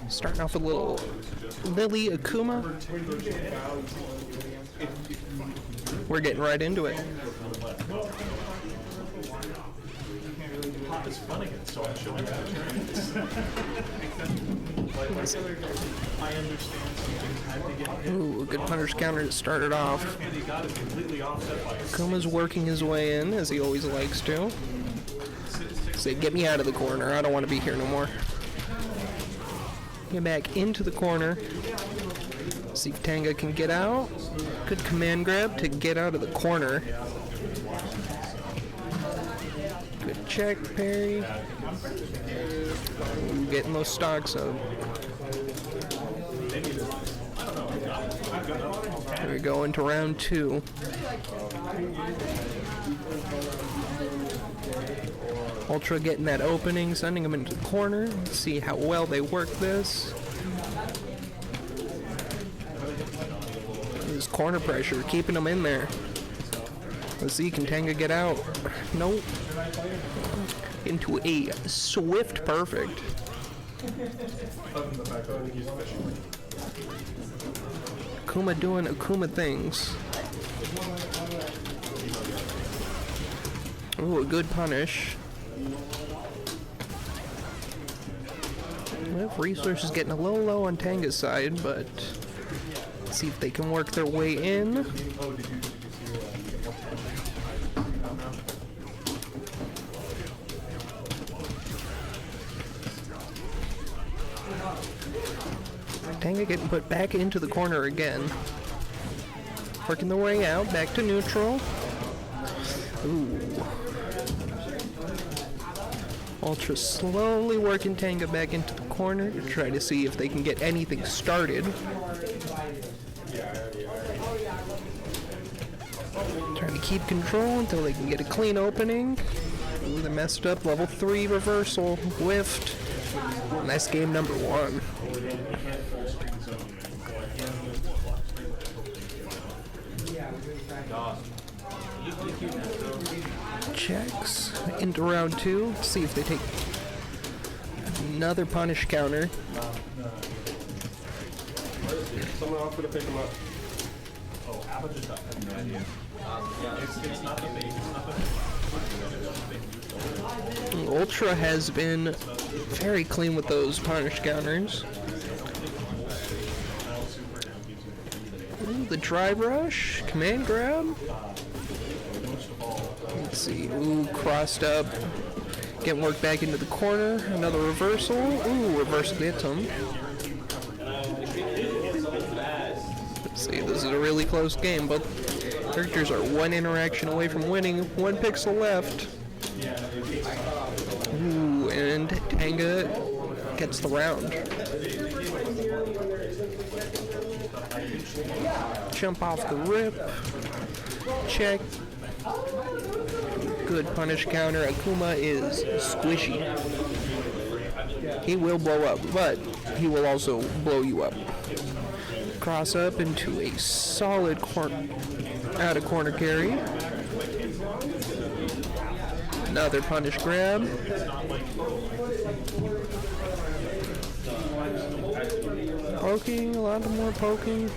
Starting off with a little Lily Akuma. We're getting right into it. It's fun again, so I'm showing that. I understand something. Ooh, a good punish counter to start it off. Akuma's working his way in, as he always likes to. Say, get me out of the corner. I don't want to be here no more. Get back into the corner. See if Tanga can get out. Good command grab to get out of the corner. Good check, parry. Ooh, getting those stocks up. There we go into round 2. Ultra getting that opening, sending him into the corner. Let's see how well they work this. This corner pressure, keeping him in there. Let's see, can Tanga get out? Nope. Into a swift perfect. Akuma doing Akuma things. Ooh, a good punish. Well, resources getting a little low on Tanga's side, but let's see if they can work their way in. Tanga getting put back into the corner again. Working their way out, back to neutral. Ooh. Ultra slowly working Tanga back into the corner to try to see if they can get anything started. Trying to keep control until they can get a clean opening. Ooh, they messed up. Level 3 reversal. Whiffed. And that's game number 1. Checks into round 2. See if they take another punish counter. Someone offer to pick him up. Oh, Abba just I have no idea. It's not the bait. It's not the Ultra has been very clean with those punish counters. Ooh, the drive rush, command grab. Let's see, ooh, crossed up. Getting worked back into the corner, another reversal. Ooh, reversal hits him. Let's see, this is a really close game. Both characters are one interaction away from winning. 1 pixel left. Ooh, and Tanga gets the round. Jump off the rip. Check. Good punish counter. Akuma is squishy. He will blow up, but he will also blow you up. Cross up into a solid out of corner carry. Another punish grab. Poking, a lot more poking.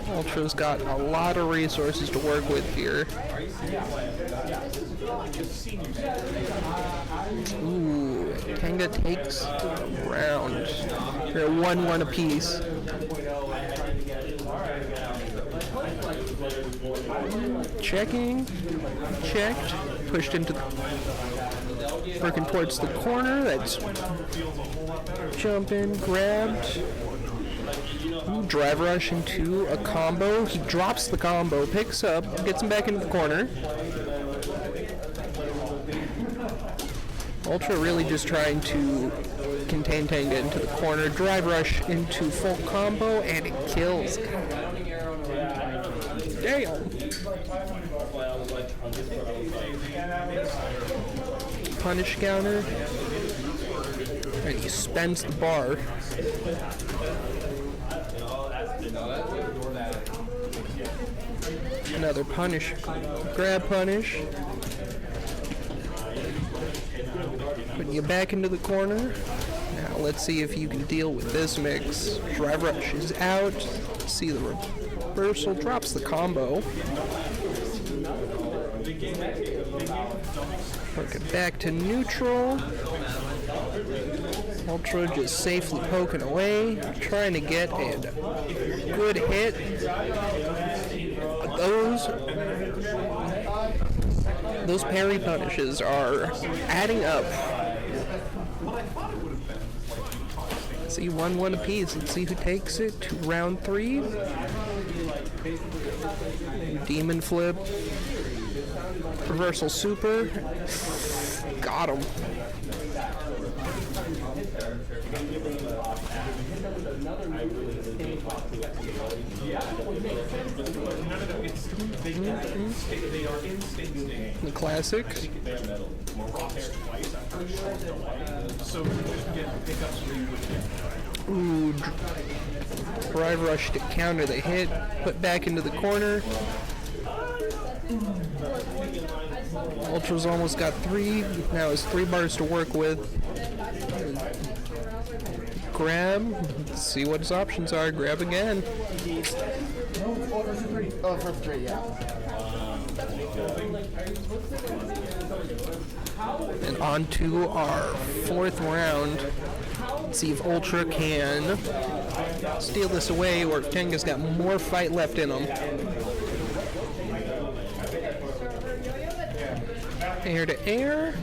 Ultra's got a lot of resources to work with here. Ooh, Tanga takes the round. They're 1-1 apiece. Checking, checked, pushed into the, working towards the corner. That's jump in, grabbed. Ooh, drive rush into a combo. He drops the combo, picks up, gets him back into the corner. Ultra really just trying to contain Tanga into the corner. Drive rush into full combo, and it kills. Damn. Punish counter. And he spends the bar. Another punish. Grab punish. Putting you back into the corner. Now let's see if you can deal with this mix. Drive rush is out. See the reversal. Drops the combo. Work it back to neutral. Ultra just safely poking away, trying to get a good hit. Those parry punishes are adding up. See, 1-1 apiece. Let's see who takes it to round 3. Demon flip. Reversal super. Got him. The classic. Ooh, drive rush to counter the hit. Put back into the corner. Ultra's almost got 3. Now has 3 bars to work with. Grab. Let's see what his options are. Grab again. Oh, for 3, yeah. And on to our 4th round. Let's see if Ultra can steal this away or if Tanga's got more fight left in him. Air to air.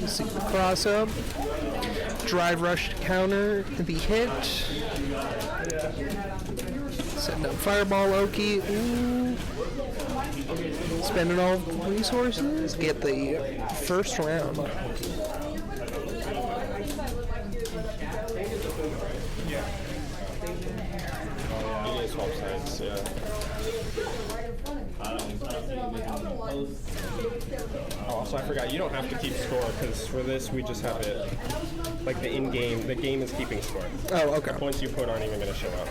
See the cross up. Drive rush to counter the hit. Setting up fireball Oki. Ooh. Spending all resources. Get the first round. Oh, so I forgot, you don't have to keep score, because for this we just have it, like the in-game, the game is keeping score. Oh, okay. Points you put aren't even going to show up.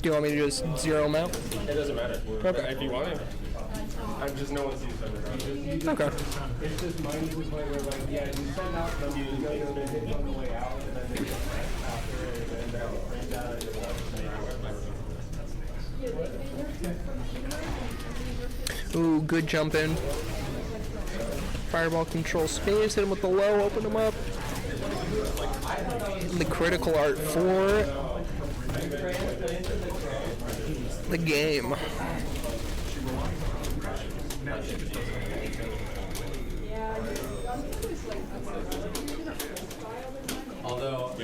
Do you want me to just zero them out? It doesn't matter. Okay. If you want it. I'm just, no one's used it. Okay. It's just mine is where like, yeah, you send out the hits on the way out, and then they get after, and then bring down Ooh, good jump in. Fireball control space, hit him with the low, open him up. The critical art for the game. Although, I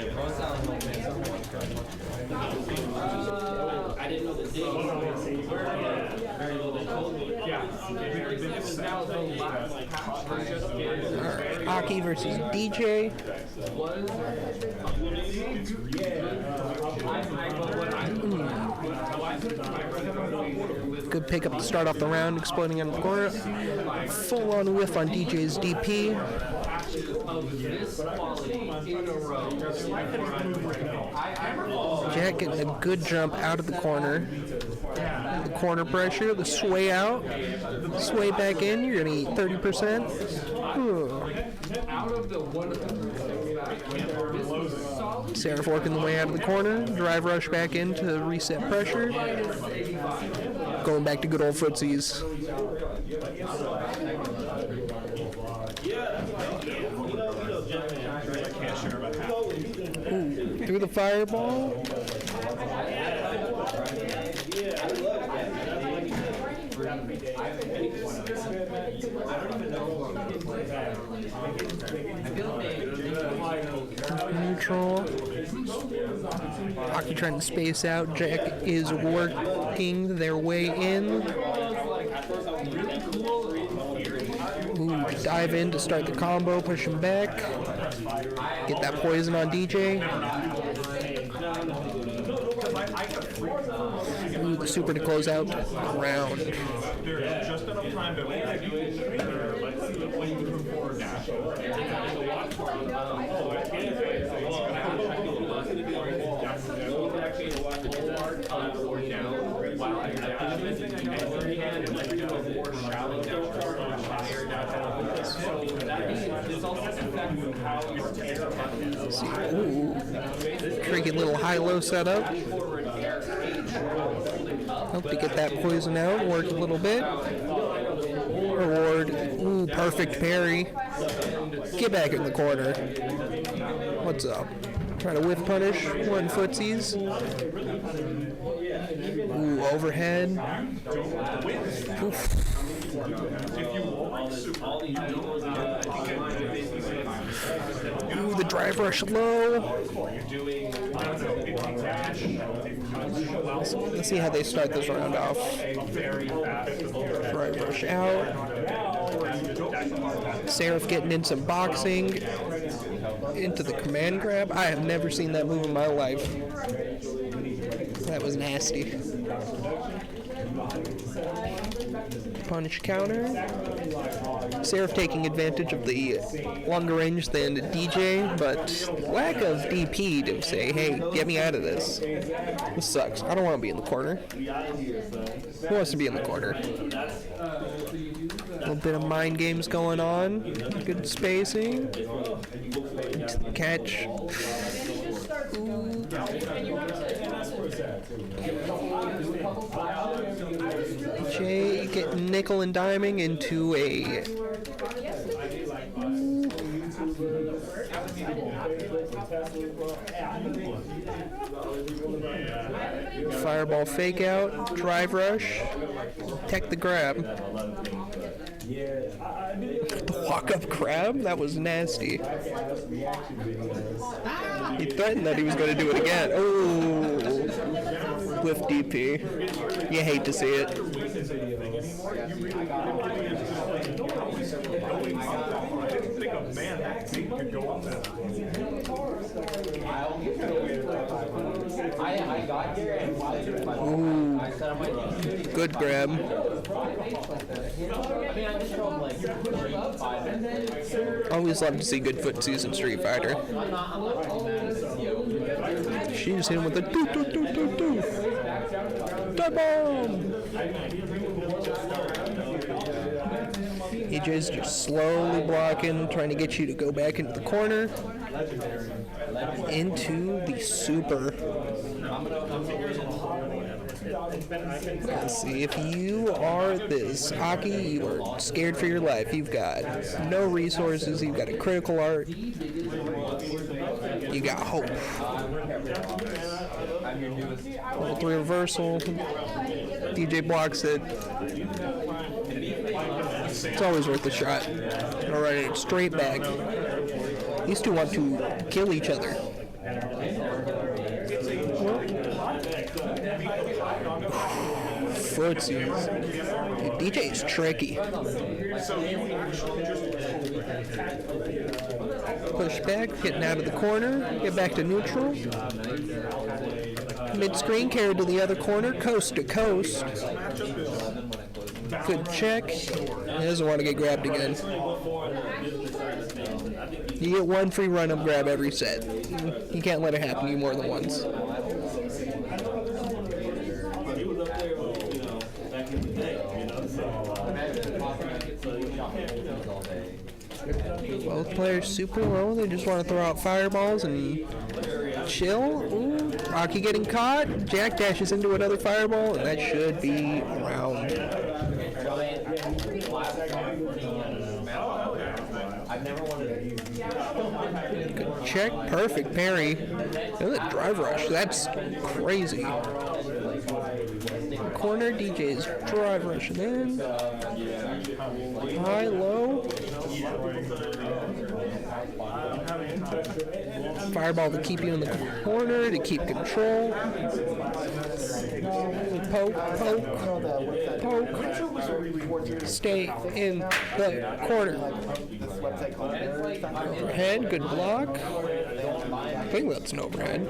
didn't know the date. Very little they told me. Alright, Aki versus DJ. Good pickup to start off the round, exploding in the corner. Full on whiff on DJ's DP. Jack getting a good jump out of the corner. The corner pressure, the sway out, sway back in. You're gonna eat 30%. Seraph working the way out of the corner. Drive rush back in to reset pressure. Going back to good old footsies. Ooh, through the fireball. Neutral. Aki trying to space out. Jack is working their way in. Ooh, dive in to start the combo, push him back. Get that poison on DJ. Ooh, the super to close out the round. There's just enough time to more shallow downturn or higher downturn. So that means there's also an effect of how your air is. Ooh. Tricky little high-low setup. Hope to get that poison out. Work a little bit. Reward. Ooh, perfect parry. Get back in the corner. What's up? Try to whiff punish. One footsies. Ooh, overhead. Oof. Ooh, the drive rush low. Let's see how they start this round off. Drive rush out. Seraph getting in some boxing. Into the command grab. I have never seen that move in my life. That was nasty. Punish counter. Seraph taking advantage of the longer range than DJ, but lack of DP to say, hey, get me out of this. This sucks. I don't want to be in the corner. Who wants to be in the corner? A little bit of mind games going on. Good spacing. Catch. Jay getting nickel and diming into a fireball fake out, drive rush, tech the grab. The walk up grab? That was nasty. He threatened that he was going to do it again. Oh, with DP. You hate to see it. Ooh, good grab. Always love to see good footsies in Street Fighter. She's hit him with a do. Dive bomb! AJ's just slowly blocking, trying to get you to go back into the corner. Into the super. Let's see, if you are this Aki, you are scared for your life. You've got no resources, you've got a critical art, you got hope. Level 3 reversal. DJ blocks it. It's always worth a shot. Alright, straight back. These two want to kill each other. Footsies. Dude, DJ is tricky. Push back, getting out of the corner, get back to neutral. Mid-screen, carried to the other corner, coast to coast. Good check. He doesn't want to get grabbed again. You get one free run-up grab every set. You can't let it happen to you more than once. Both players super low. They just want to throw out fireballs and chill. Ooh, Rocky getting caught. Jack dashes into another fireball, and that should be a round. Good check. Perfect parry. And the drive rush. That's crazy. Corner, DJ's drive rush in. High, low. Fireball to keep you in the corner, to keep control. Poke, poke, poke. Stay in the corner. Overhead, good block. I think that's an overhead.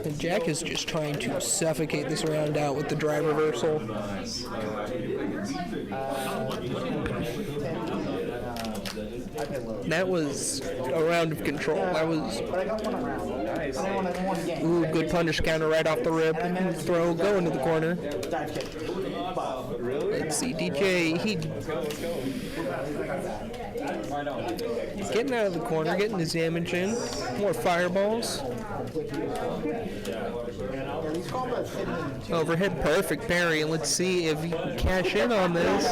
And Jack is just trying to suffocate this round out with the drive reversal. That was a round of control. That was, But I got one around. Nice. I only won one game. ooh, good punish counter right off the rip. Throw, go into the corner. Dive kick. Let's see, DJ, he getting out of the corner, getting his damage in. More fireballs. Overhead perfect parry, and let's see if he can cash in on this.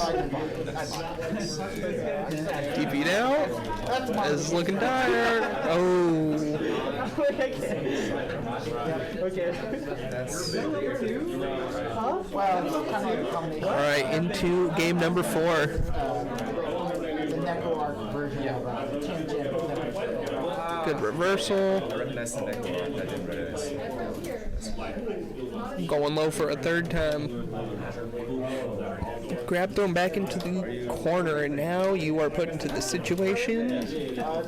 DP down. This is looking tired. Oh. Alright, into game number 4. Good reversal. Going low for a third time. Grab thrown back into the corner, and now you are put into the situation of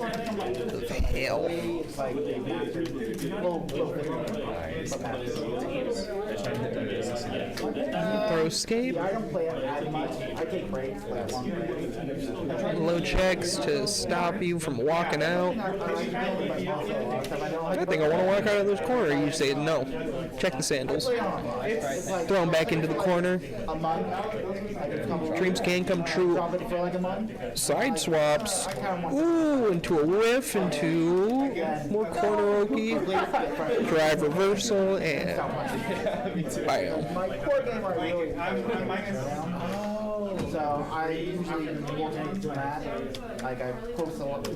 hell. Throw escape. Low checks to stop you from walking out. I think I want to walk out of this corner. You say no. Check the sandals. Throw him back into the corner. Dreams can come true. Side swaps. Ooh, into a whiff, into more corner oki. Drive reversal, and bam. My core game are really so I usually walk into that. Like I post a lot.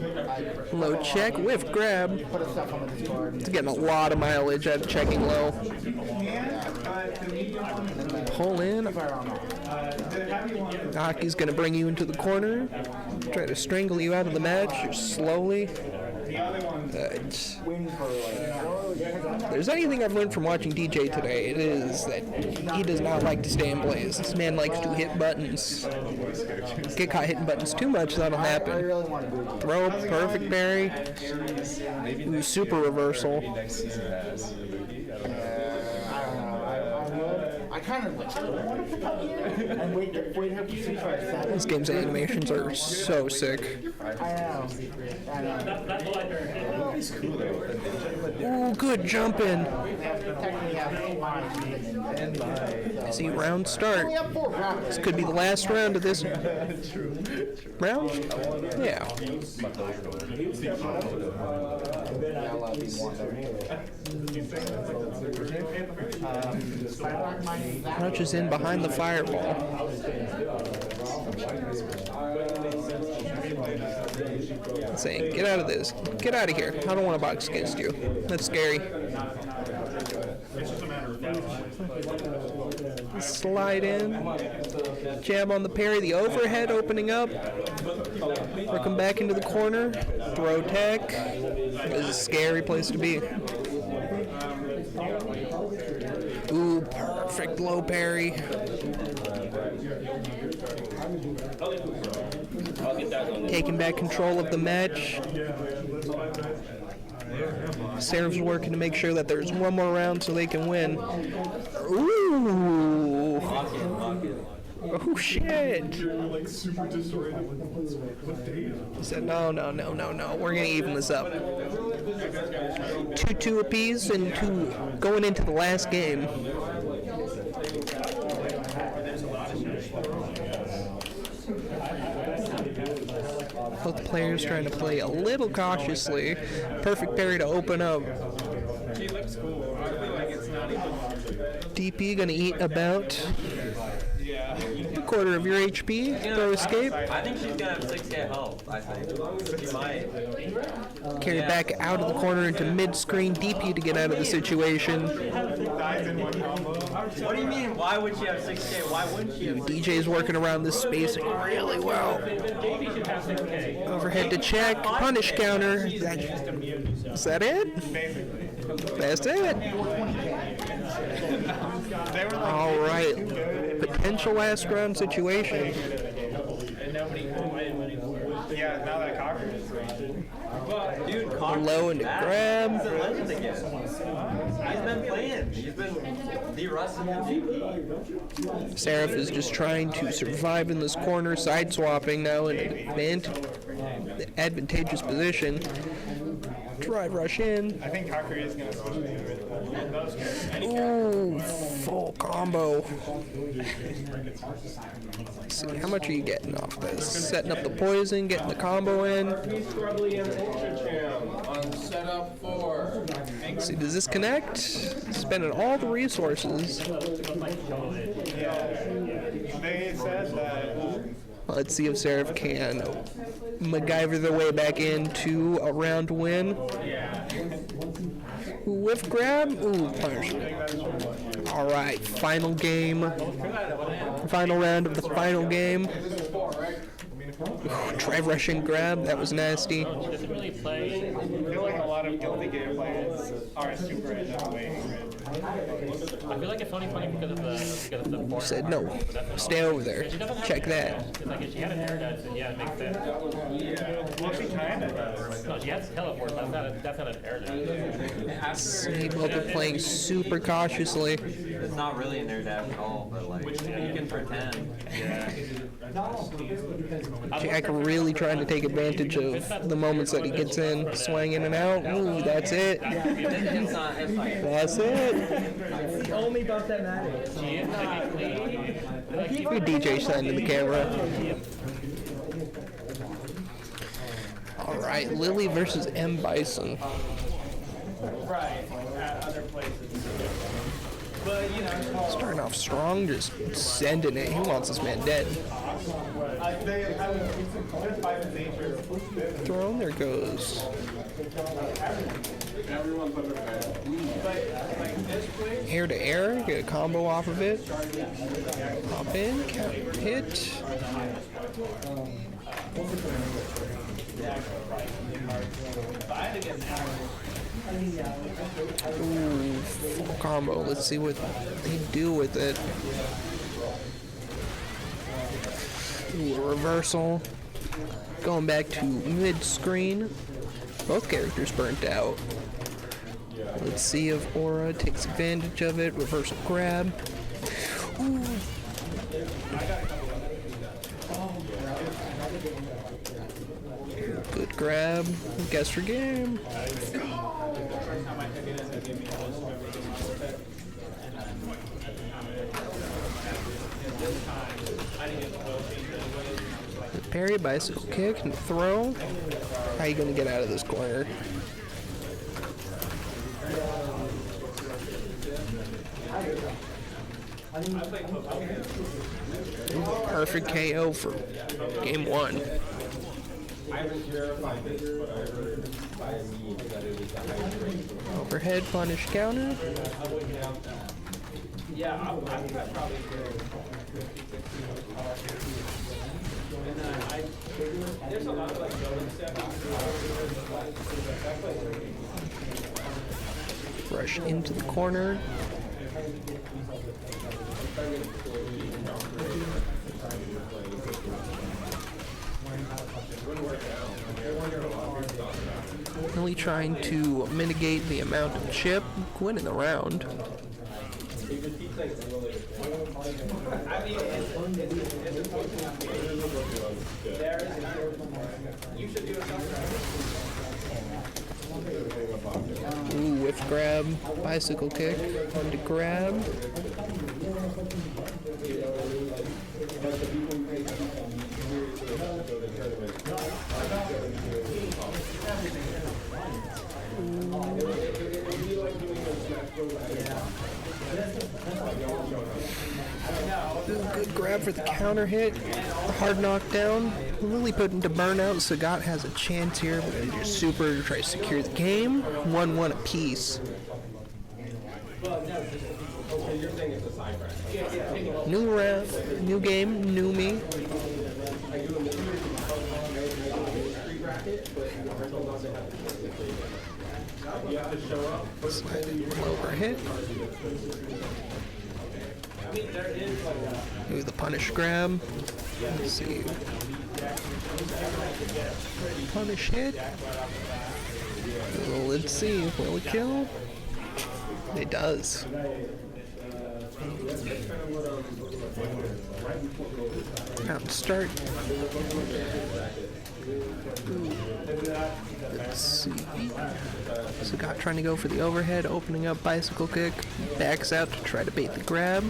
Low check, whiff grab. Put a stuff on the Discord. It's getting a lot of mileage out of checking low. Pull in. Hockey's going to bring you into the corner. Try to strangle you out of the match slowly. If there's anything I've learned from watching DJ today, it is that he does not like to stay in place. This man likes to hit buttons. Get caught hitting buttons too much, that'll happen. Throw, perfect parry. Ooh, super reversal. I kind of like and wait here for 6 or 7. This game's animations are so sick. I know. Ooh, good jump in. I see round start. This could be the last round of this round? Yeah. Crouches in behind the fireball. Saying, get out of this. Get out of here. I don't want to box against you. That's scary. Slide in. Jab on the parry. The overhead opening up. Work him back into the corner. Throw tech. This is a scary place to be. Ooh, perfect low parry. Taking back control of the match. Seraph's working to make sure that there's one more round so they can win. Ooh! Oh shit! He said, no. We're gonna even this up. 2-2 apiece and 2 going into the last game. Both players trying to play a little cautiously. Perfect parry to open up. DP gonna eat about a quarter of your HP. Throw escape. I think she's gonna have 6K health. I think she might. Carry back out of the corner into mid-screen. DP to get out of the situation. What do you mean? Why would she have 6K? Why wouldn't she have 6K? DJ's working around this space really well. Overhead to check. Punish counter. Is that it? That's it. All right. Potential last round situation. Yeah, now that Cocker is Dude, Cocker Low into grab. He's a legend again. He's been playing. He's been de-rusting the GP. Seraph is just trying to survive in this corner, side swapping now, and advantage. advantageous position. Drive rush in. I think Valkyrie is going to switch me with those characters. Ooh, full combo. Let's see, how much are you getting off this? Setting up the poison, getting the combo in. UltraCham on setup 4. Let's see, does this connect? Spending all the resources. They said that. Let's see if Seraph can MacGyver their way back into a round win. Whiff grab. Ooh, punish. All right, final game. Final round of the final game. Drive rush and grab. That was nasty. Doesn't really play. I feel like a lot of guilty gear players are super in that way. I feel like it's only funny because of the form. Said no. Stay over there. Check that. It's like if she had an air dodge, then yeah, it makes sense. Well, she kind of does. No, she has teleport, but that's not an air dodge. See, both are playing super cautiously. It's not really an air dash at all, but like, you can pretend. Yeah. Jack really trying to take advantage of the moments that he gets in, swing in and out. Ooh, that's it. It's not, That's it. the only buff that matters. She is technically. Keep your DJ sign to the camera. All right, Lily versus M. Bison. Right, at other places. But, you know, Starting off strong, just sending it. He wants this man dead. they have Bison's nature. Throne, there goes. Air to air, get a combo off of it. Hop in, count, hit. Ooh, full combo. Let's see what they do with it. Ooh, a reversal. Going back to mid-screen. Both characters burnt out. Let's see if Aura takes advantage of it. Reversal grab. Ooh. Good grab. Guess for game. Parry, bicycle kick, and throw. How are you going to get out of this corner? Ooh, perfect KO for game one. Overhead punish counter. There's a lot of like going stuff. Rush into the corner. Really trying to mitigate the amount of chip, winning the round. Ooh, whiff grab, bicycle kick, on to grab. Good grab for the counter hit. Hard knockdown. Lily put into burnout. Sagat has a chance here. We're going to do super to try to secure the game. 1-1 apiece. New round, new game, new me. Sliding over hit. Ooh, the punish grab. Let's see. Punish hit. Well, let's see. Will it kill? It does. Mountain start. Let's see. Sagat trying to go for the overhead, opening up bicycle kick, backs out to try to bait the grab.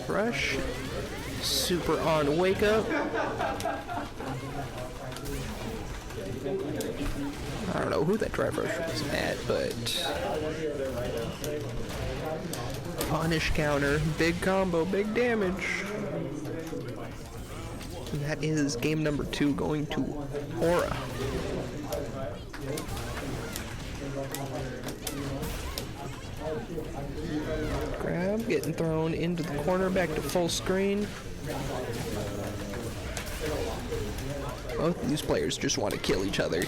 Rush. Super on wake up. I don't know who that drive rush was at, but punish counter, big combo, big damage. And that is game number 2 going to Aura. Grab, getting thrown into the corner, back to full screen. Both of these players just want to kill each other.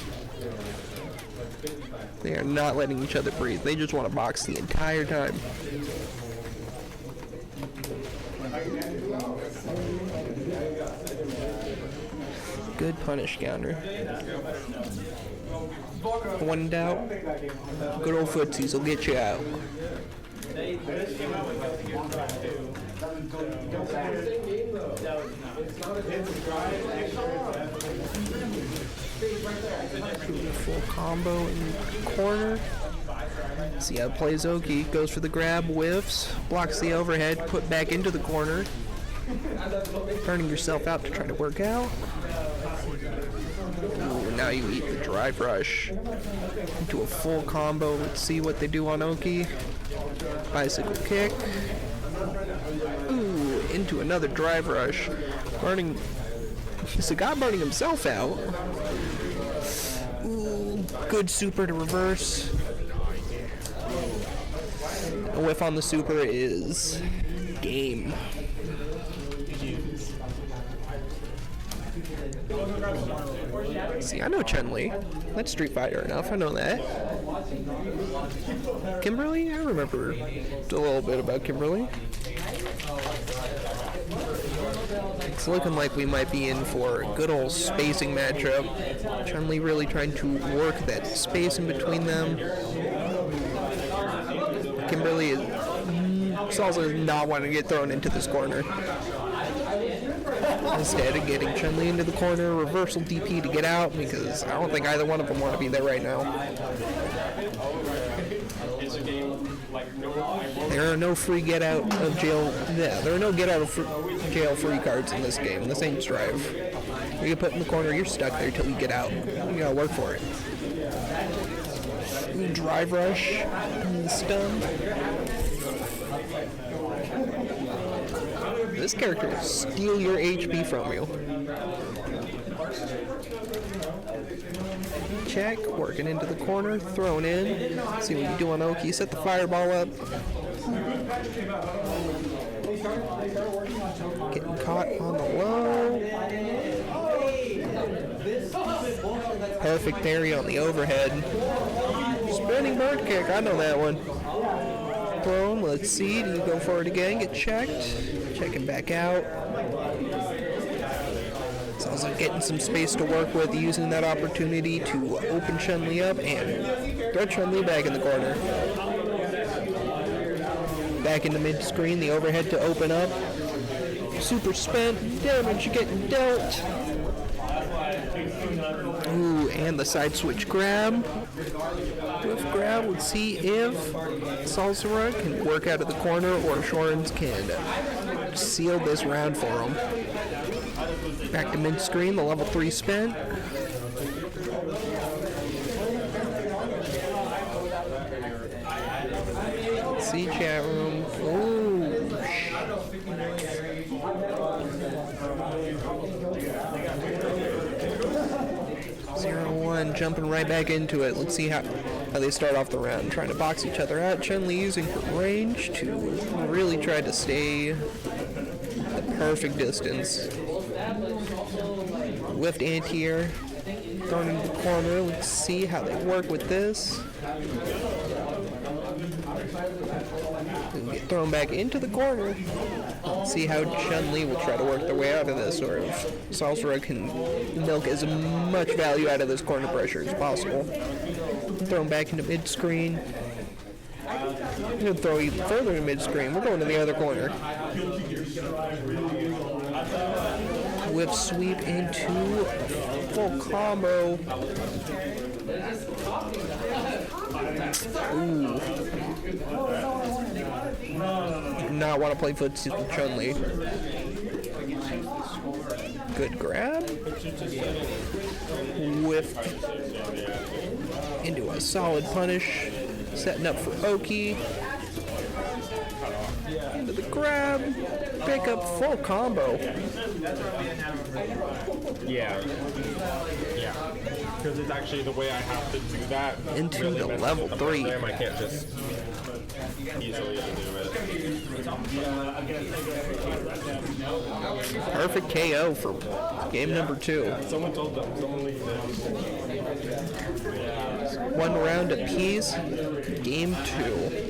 They are not letting each other breathe. They just want to box the entire time. Good punish counter. When in doubt, good old footsies will get you out. Full combo in the corner. See how it plays Oki. Goes for the grab, whiffs, blocks the overhead, put back into the corner. Burning yourself out to try to work out. Ooh, now you eat the drive rush into a full combo. Let's see what they do on Oki. Bicycle kick. Ooh, into another drive rush. Burning. Sagat burning himself out. Ooh, good super to reverse. A whiff on the super is game. See, I know Chun-Li. That's Street Fighter enough, I know that. Kimberly? I remember a little bit about Kimberly. It's looking like we might be in for a good old spacing matchup. Chun-Li really trying to work that space in between them. Kimberly is also not wanting to get thrown into this corner. Instead of getting Chun-Li into the corner, reversal DP to get out, because I don't think either one of them want to be there right now. There are no free get out of jail. Yeah, there are no get out of jail free cards in this game. This ain't Strive. You get put in the corner, you're stuck there till you get out. You gotta work for it. Drive rush, stun. This character will steal your HP from you. Check, working into the corner, thrown in. See what you do on Oki, set the fireball up. Getting caught on the low. Perfect parry on the overhead. Spinning bird kick, I know that one. Thrown, let's see, do you go for it again, get checked. Checking back out. Sounds like getting some space to work with, using that opportunity to open Chun-Li up and throw Chun-Li back in the corner. Back into mid-screen, the overhead to open up. Super spent, damage getting dealt. Ooh, and the side switch grab. With grab, let's see if Salazara can work out of the corner or Shorins can seal this round for him. Back to mid-screen, the level 3 spent. Let's see, chat room. Ooh. 0-1, jumping right back into it. Let's see how they start off the round. Trying to box each other out. Chun-Li using her range to really try to stay the perfect distance. Whiffed anti-air. Thrown into the corner. Let's see how they work with this. Get thrown back into the corner. Let's see how Chun-Li will try to work their way out of this, or if Salazara can milk as much value out of this corner pressure as possible. Thrown back into mid-screen. I'm going to throw even further to mid-screen. We're going to the other corner. Whip sweep into full combo. Ooh. Do not want to play footsie with Chun-Li. Good grab. Whiff into a solid punish. Setting up for Oki. Into the grab. Pick up full combo. Yeah. Yeah. Because it's actually the way I have to do that. Into really the messes level with the 3. program. I can't just easily undo it. Perfect KO for game number 2. Someone told them. Someone leaked it. 1 round apiece. Game 2.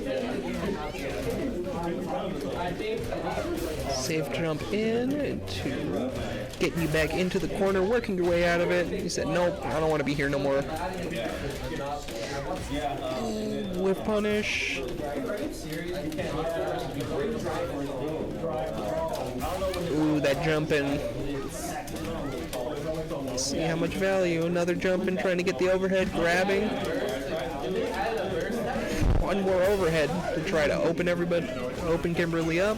Safe jump in into getting you back into the corner, working your way out of it. He said, nope, I don't want to be here no more. Whip punish. Ooh, that jump in. Let's see how much value. Another jump in, trying to get the overhead, grabbing. One more overhead to try to open Kimberly up.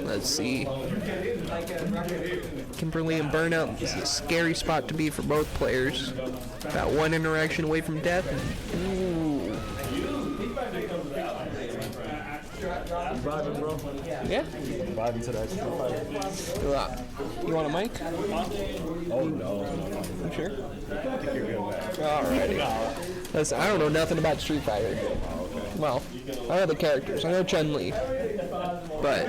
Let's see. Kimberly and Burnout, this is a scary spot to be for both players. About 1 interaction away from death. Ooh. Vibing, bro. Yeah? Vibing to that Street Fighter. You want a mic? Oh, no. I'm sure. I think you're good, man. Alrighty. Listen, I don't know nothing about Street Fighter. Well, I know the characters. I know Chun-Li. But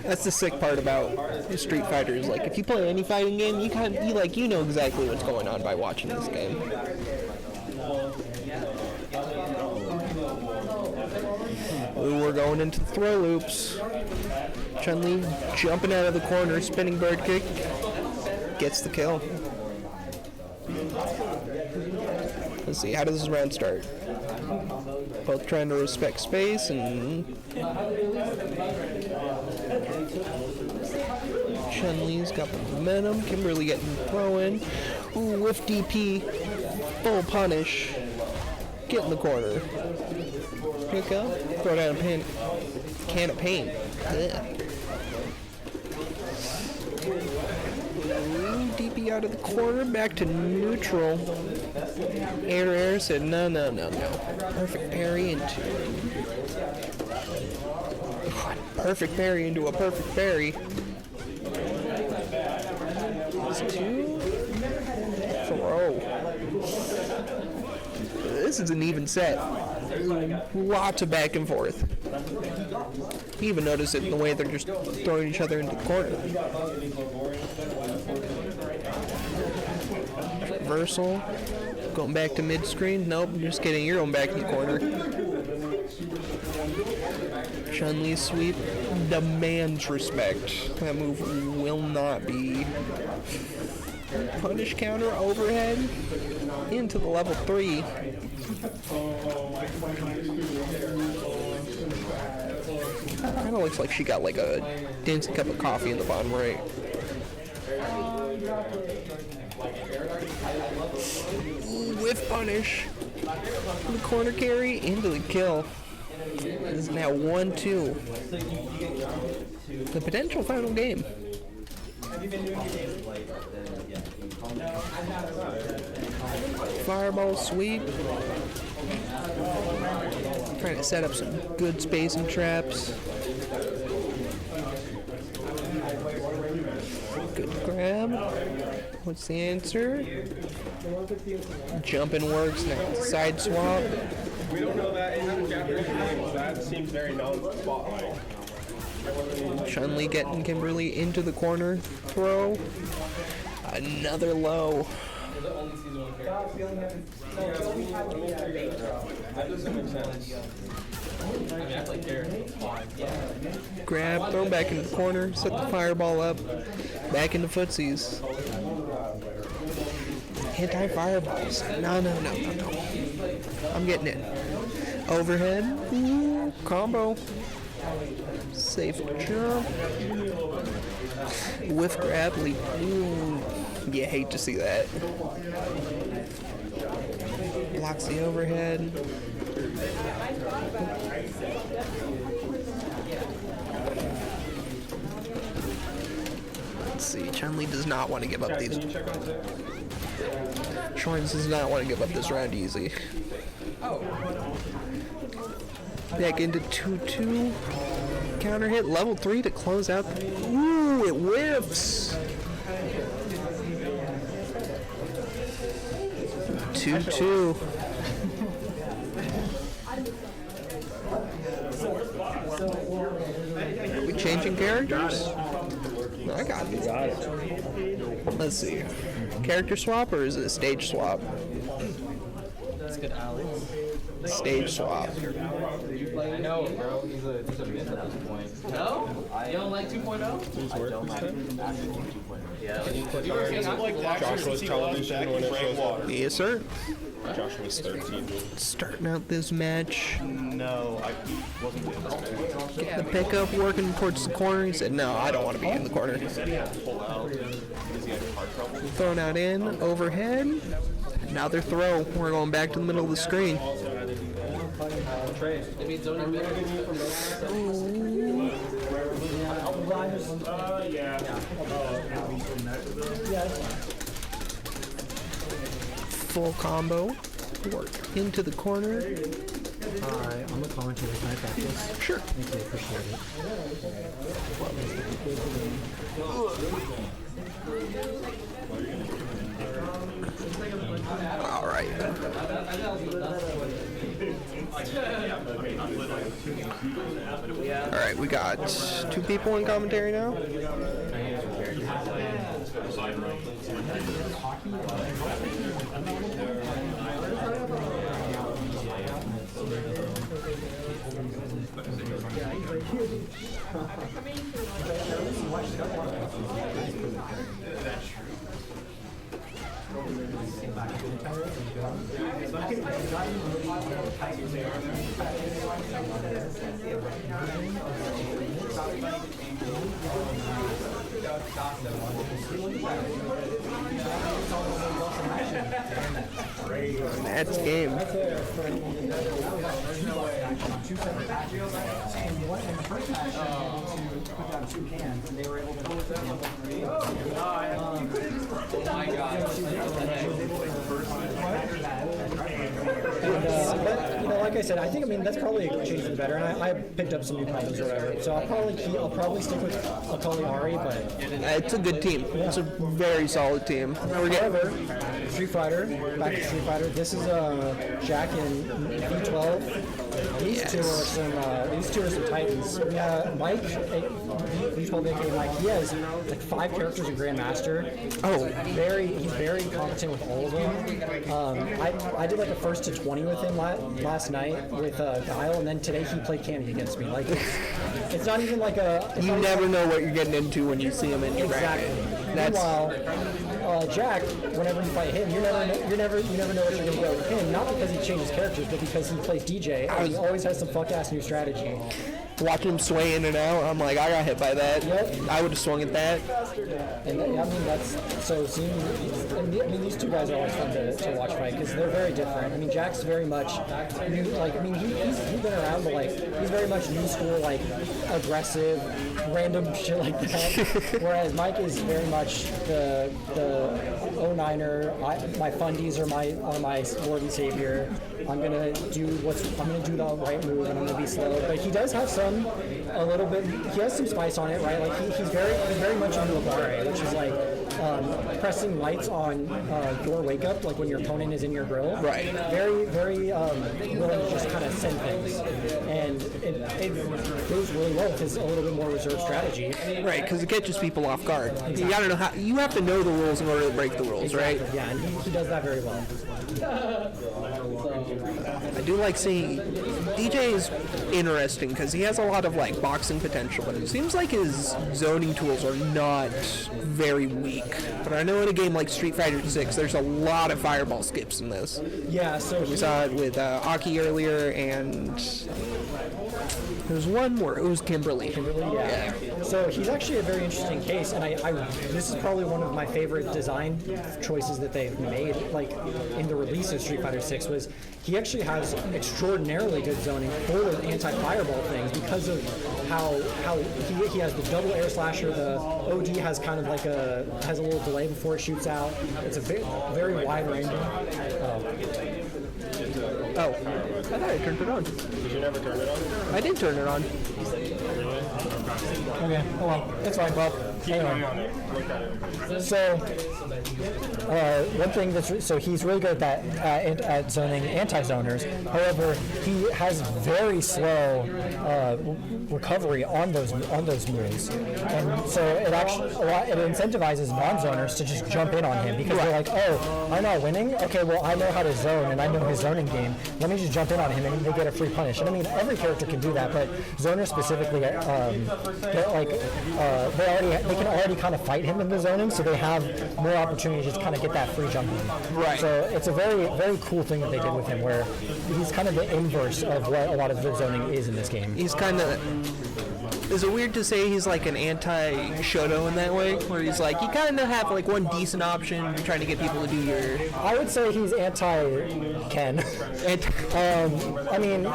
that's the sick part about Street Fighter is, like, if you play any fighting game, you know exactly what's going on by watching this game. Ooh, we're going into the throw loops. Chun-Li jumping out of the corner, spinning bird kick, gets the kill. Let's see, how does this round start? Both trying to respect space and Chun-Li's got the momentum. Kimberly getting throw in. Ooh, whiff DP. Full punish. Get in the corner. Pick up. Throw down a can of paint. Ugh. Ooh, DP out of the corner. Back to neutral. Air said no. Perfect parry into. Perfect parry into a perfect parry. Two. Throw. This is an even set. Lots of back and forth. You even notice it in the way they're just throwing each other into the corner. Reversal. Going back to mid-screen. Nope, just kidding. You're going back in the corner. Chun-Li sweep demands respect. That move will not be. Punish counter overhead into the level 3. Kind of looks like she got like a dancing cup of coffee in the bottom right. Ooh, whiff punish. The corner carry into the kill. This is now 1-2. The potential final game. Fireball sweep. Trying to set up some good spacing traps. Good grab. What's the answer? Jumping works. Now side swap. We don't know that in Japanese games. That seems very non-spotlight. Chun-Li getting Kimberly into the corner. Throw. Another low. Grab, throw him back into the corner, set the fireball up, back into footsies. Anti-fireballs. No. I'm getting it. Overhead. Ooh, combo. Safe jump. Whiff grab, leap. Ooh. You hate to see that. Blocks the overhead. Let's see, Chun-Li does not want to give up these. Shorins does not want to give up this round easy. Back into 2-2. Counter hit, level 3 to close out. Ooh, it whiffs. 2-2. Are we changing characters? I got it. Let's see. Character swap or is it a stage swap? That's good, Alex. Stage swap. I know, bro. He's a myth at this point. No? You don't like 2.0? I don't like 2.0. Yeah. Joshua's television when it shows up. Yes, sir. Joshua's 13. Starting out this match. No, I wasn't doing this. Getting the pickup, working towards the corner. He said, no, I don't want to be in the corner. Pull out. Does he have car trouble? Thrown out in, overhead. Another throw. We're going back to the middle of the screen. Full combo. Work into the corner. Hi, I'm a commentator. Can I practice? Sure. Thank you, appreciate it. All right. All right, we got 2 people in commentary now. That's game. In the first match, to put down 2 cans, and they were able to pull it down. Oh my god. But, like I said, I think, that's probably a change for the better, and I picked up some new combos or whatever, so I'll probably stick with Akali Ari, but... It's a good team. It's a very solid team. However, Street Fighter, back to Street Fighter, this is Jack in V12. These two are some titans. Mike, V12 aka Mike, he has like 5 characters in Grandmaster. Oh, He's very competent with all of them. I did like a first to 20 with him last night with Guile, and then today he played Cammy against me. Like it's not even like a. You never know what you're getting into when you see him in Exactly. Meanwhile, Jack, whenever you fight him, you never know what you're gonna get with him. Not because he changes characters, but because he plays DJ and he always has some fuck ass new strategy. Watching him sway in and out, I'm like, I got hit by that. Yep. I would have swung at that. And that's so seeing. These two guys are always fun to watch fight because they're very different. Jack's very much new. He's been around, but he's very much new school, aggressive, random shit like that. Whereas Mike is very much the 09er. My fundies are my Lord and Savior. I'm gonna do the right move and I'm gonna be slow. But he does have a little bit. He has some spice on it, right? He's very much into Abare, which is pressing lights on your wake up, when your opponent is in your grill. Right. Very, very willing to just kind of send things, and it goes really well with his a little bit more reserved strategy. Right, because it catches people off guard. You gotta know you have to know the rules in order to break the rules, right? Yeah, and he does that very well. I do like seeing DJ is interesting because he has a lot of boxing potential, but it seems like his zoning tools are not very weak. but I know in a game like Street Fighter 6, there's a lot of fireball skips in this. Yeah, so We saw it with Aki earlier, and there's one where it was Kimberly. yeah. So he's actually a very interesting case, and this is probably one of my favorite design choices that they've made, like in the release of Street Fighter 6, was he actually has extraordinarily good zoning for the anti-fireball things because of how he has the double air slasher. The OD has kind of like has a little delay before it shoots out. It's a very wide range. Oh, I thought I turned it on. Did you never turn it on? I did turn it on. Okay, oh well, it's fine, Bob. Keep an eye Anyway. on it. Look at it. So, one thing so he's really good at zoning anti-zoners. However, he has very slow recovery on those moves, and so it incentivizes non-zoners to just jump in on him because they're like, oh, I'm not winning. Okay, well I know how to zone and I know his zoning game. Let me just jump in on him and they get a free punish. And I mean, every character can do that, but zoners specifically, they can already kind of fight him in the zoning, so they have more opportunity to just kind of get that free jump in. Right. So it's a very, very cool thing that they did with him, where he's kind of the inverse of what a lot of the zoning is in this game. He's kind of... Is it weird to say he's like an anti-Shoto in that way? Where he's like, you kind of have like one decent option trying to get people to do your... I would say he's anti-Ken. I mean,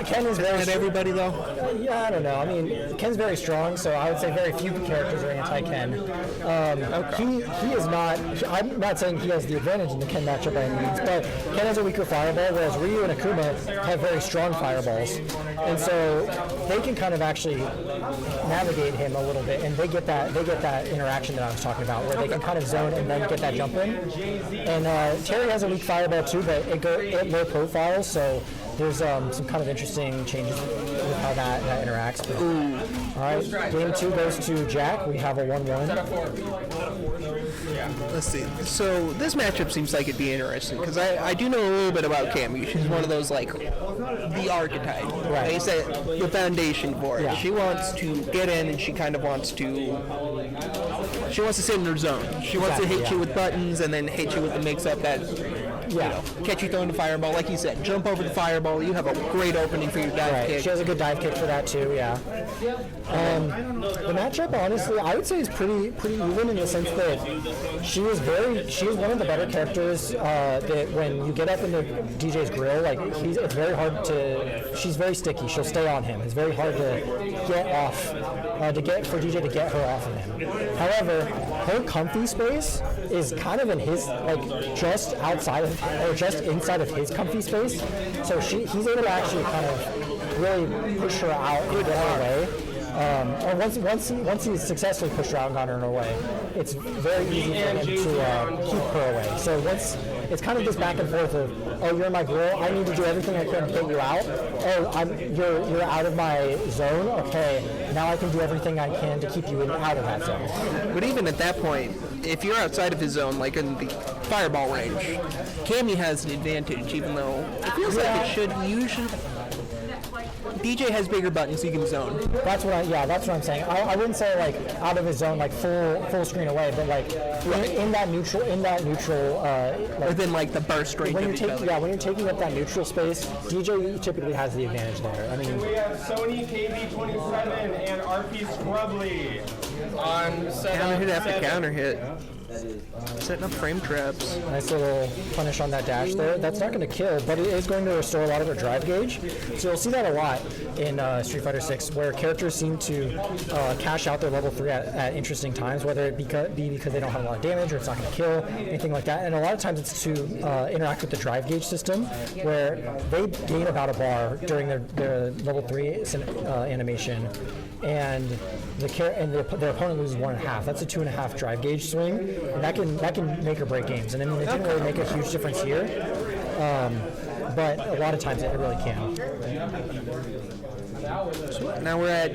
Ken is very... Not everybody though? Yeah, I don't know. I mean, Ken's very strong, so I would say very few characters are anti-Ken. He is not... I'm not saying he has the advantage in the Ken matchup by any means, but Ken has a weaker fireball, whereas Ryu and Akuma have very strong fireballs. And so they can kind of actually navigate him a little bit, and they get that interaction that I was talking about, where they can kind of zone and then get that jump in. And Terry has a weak fireball too, but it low profile, so there's some kind of interesting changes with how that interacts. But, all right, game 2 goes to Jack. We have a 1-1. Let's see. So this matchup seems like it'd be interesting because I do know a little bit about Cammy. She's one of those like the archetype. Right. They say the foundation for it. Yeah. She wants to get in and she kind of wants to. She wants to sit in her zone. She wants to hit you with buttons and then hit you with the mix-up that. Catch you throwing the fireball, like you said. Jump over the fireball. You have a great opening for your dive kick. She has a good dive kick for that too. Yeah. The matchup, honestly, I would say is pretty even in the sense that she is one of the better characters. That when you get up into DJ's grill, like it's very hard to. She's very sticky. She'll stay on him. It's very hard to get off. For DJ to get her off of him. However, her comfy space is kind of in his just outside of or just inside of his comfy space. So he's able to actually kind of really push her out and get her away. Or once he's successfully pushed her out and gotten her in her way, it's very easy for him to keep her away. So once it's kind of this back and forth of, oh, you're in my grill, I need to do everything I can to get you out. Oh, you're out of my zone. Okay, now I can do everything I can to keep you out of that zone. But even at that point, if you're outside of his zone, like in the fireball range, Cammy has an advantage, even though it feels like it should usually. DJ has bigger buttons, so you can zone. That's what I'm saying. I wouldn't say like out of his zone, like full screen away, but like in that neutral, within like the burst range of each other. When you're taking up that neutral space, DJ typically has the advantage there. I mean, We have Sony KB27 and RP Scrubly on Counter hit after counter hit. Setting up frame traps. Nice little punish on that dash there. That's not going to kill, but it is going to restore a lot of their drive gauge. So you'll see that a lot in Street Fighter 6, where characters seem to cash out their level 3 at interesting times, whether it be because they don't have a lot of damage or it's not going to kill, anything like that. And a lot of times it's to interact with the drive gauge system, where they gain about a bar during their level 3 animation. And their opponent loses 1.5. That's a 2.5 drive gauge swing, and that can make or break games. And I mean, it didn't really make a huge difference here, but a lot of times it really can. So now we're at